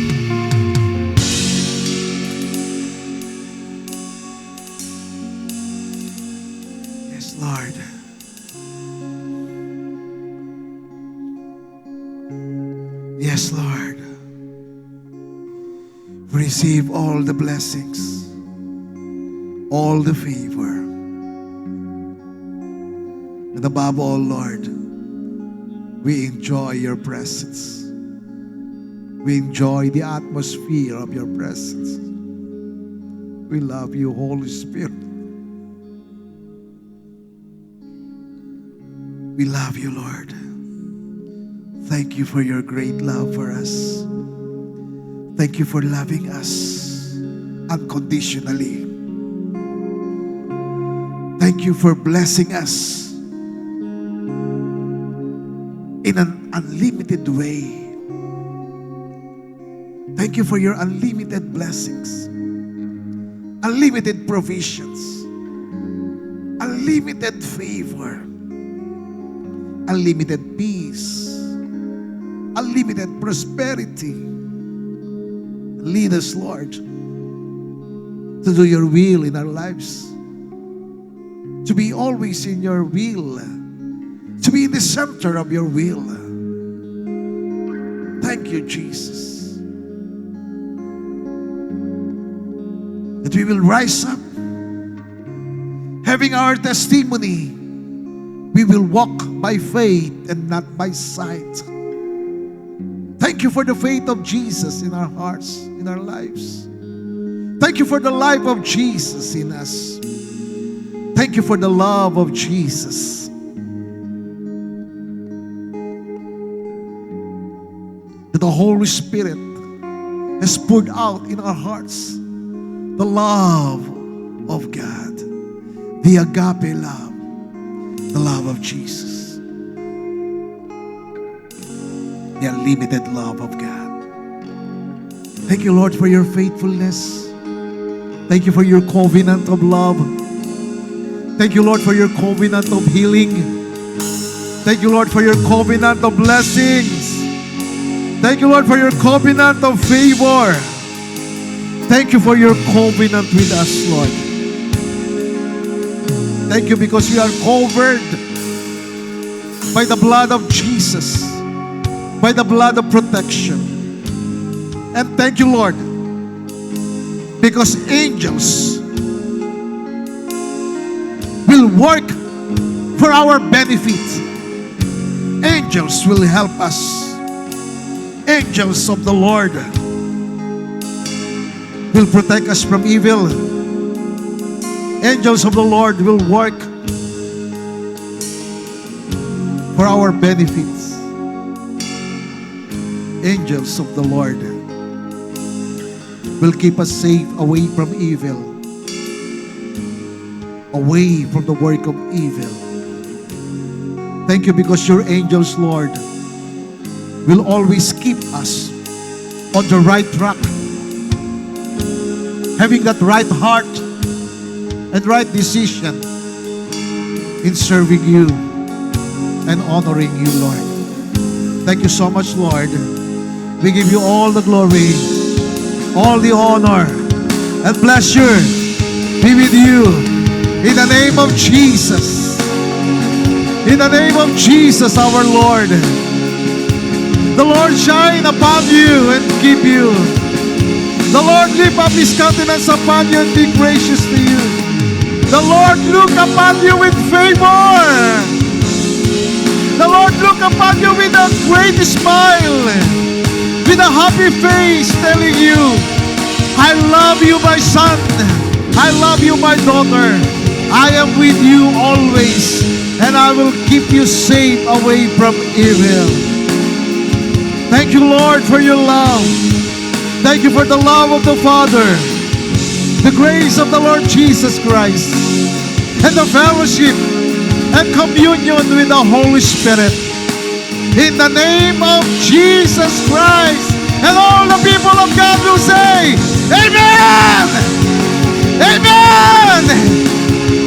Yes, Lord. Yes, Lord. Receive all the blessings, all the favor. And above all, Lord, we enjoy your presence. We enjoy the atmosphere of your presence. We love you, Holy Spirit. We love you, Lord. Thank you for your great love for us. Thank you for loving us unconditionally. Thank you for blessing us in an unlimited way. Thank you for your unlimited blessings, unlimited provisions, unlimited favor, unlimited peace, unlimited prosperity. Lead us, Lord, to do your will in our lives, to be always in your will, to be in the center of your will. Thank you, Jesus, that we will rise up, having our testimony. We will walk by faith and not by sight. Thank you for the faith of Jesus in our hearts, in our lives. Thank you for the life of Jesus in us. Thank you for the love of Jesus. That the Holy Spirit has poured out in our hearts the love of God, the agape love, the love of Jesus. The unlimited love of God. Thank you, Lord, for your faithfulness. Thank you for your covenant of love. Thank you, Lord, for your covenant of healing. Thank you, Lord, for your covenant of blessings. Thank you, Lord, for your covenant of favor. Thank you for your covenant with us, Lord. Thank you because we are covered by the blood of Jesus, by the blood of protection. And thank you, Lord, because angels will work for our benefit. Angels will help us. Angels of the Lord will protect us from evil. Angels of the Lord will work for our benefits. Angels of the Lord will keep us safe away from evil, away from the work of evil. Thank you because your angels, Lord, will always keep us on the right track, having that right heart and right decision in serving you and honoring you, Lord. Thank you so much, Lord. We give you all the glory, all the honor, and pleasure be with you in the name of Jesus. In the name of Jesus, our Lord. The Lord shine upon you and keep you. The Lord lift up His countenance upon you and be gracious to you. The Lord look upon you with favor. The Lord look upon you with a great smile, with a happy face, telling you, I love you, my son. I love you, my daughter. I am with you always, and I will keep you safe away from evil. Thank you, Lord, for your love. Thank you for the love of the Father, the grace of the Lord Jesus Christ, and the fellowship and communion with the Holy Spirit. In the name of Jesus Christ. And all the people of God will say, Amen! Amen!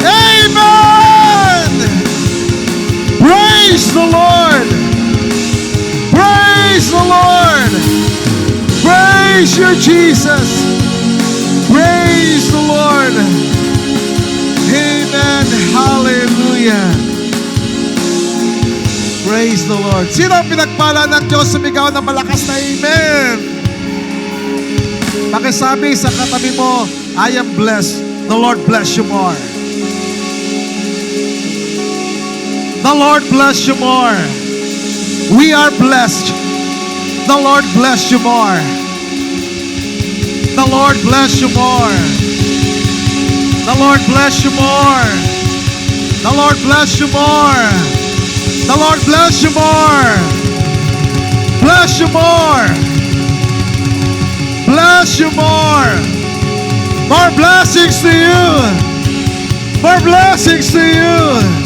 Amen! Praise the Lord! Praise the Lord! Praise you, Jesus! Praise the Lord! Amen! Hallelujah! Praise the Lord! Sino ang pinagpala ng Diyos? Sumigaw na malakas na Amen! Pakisabi sa katabi mo, I am blessed. The Lord bless you more. The Lord bless you more. We are blessed. The Lord bless you more. The Lord bless you more. The Lord bless you more. The Lord bless you more. The Lord bless you more. Bless you more. Bless you more. More blessings to you. More blessings to you.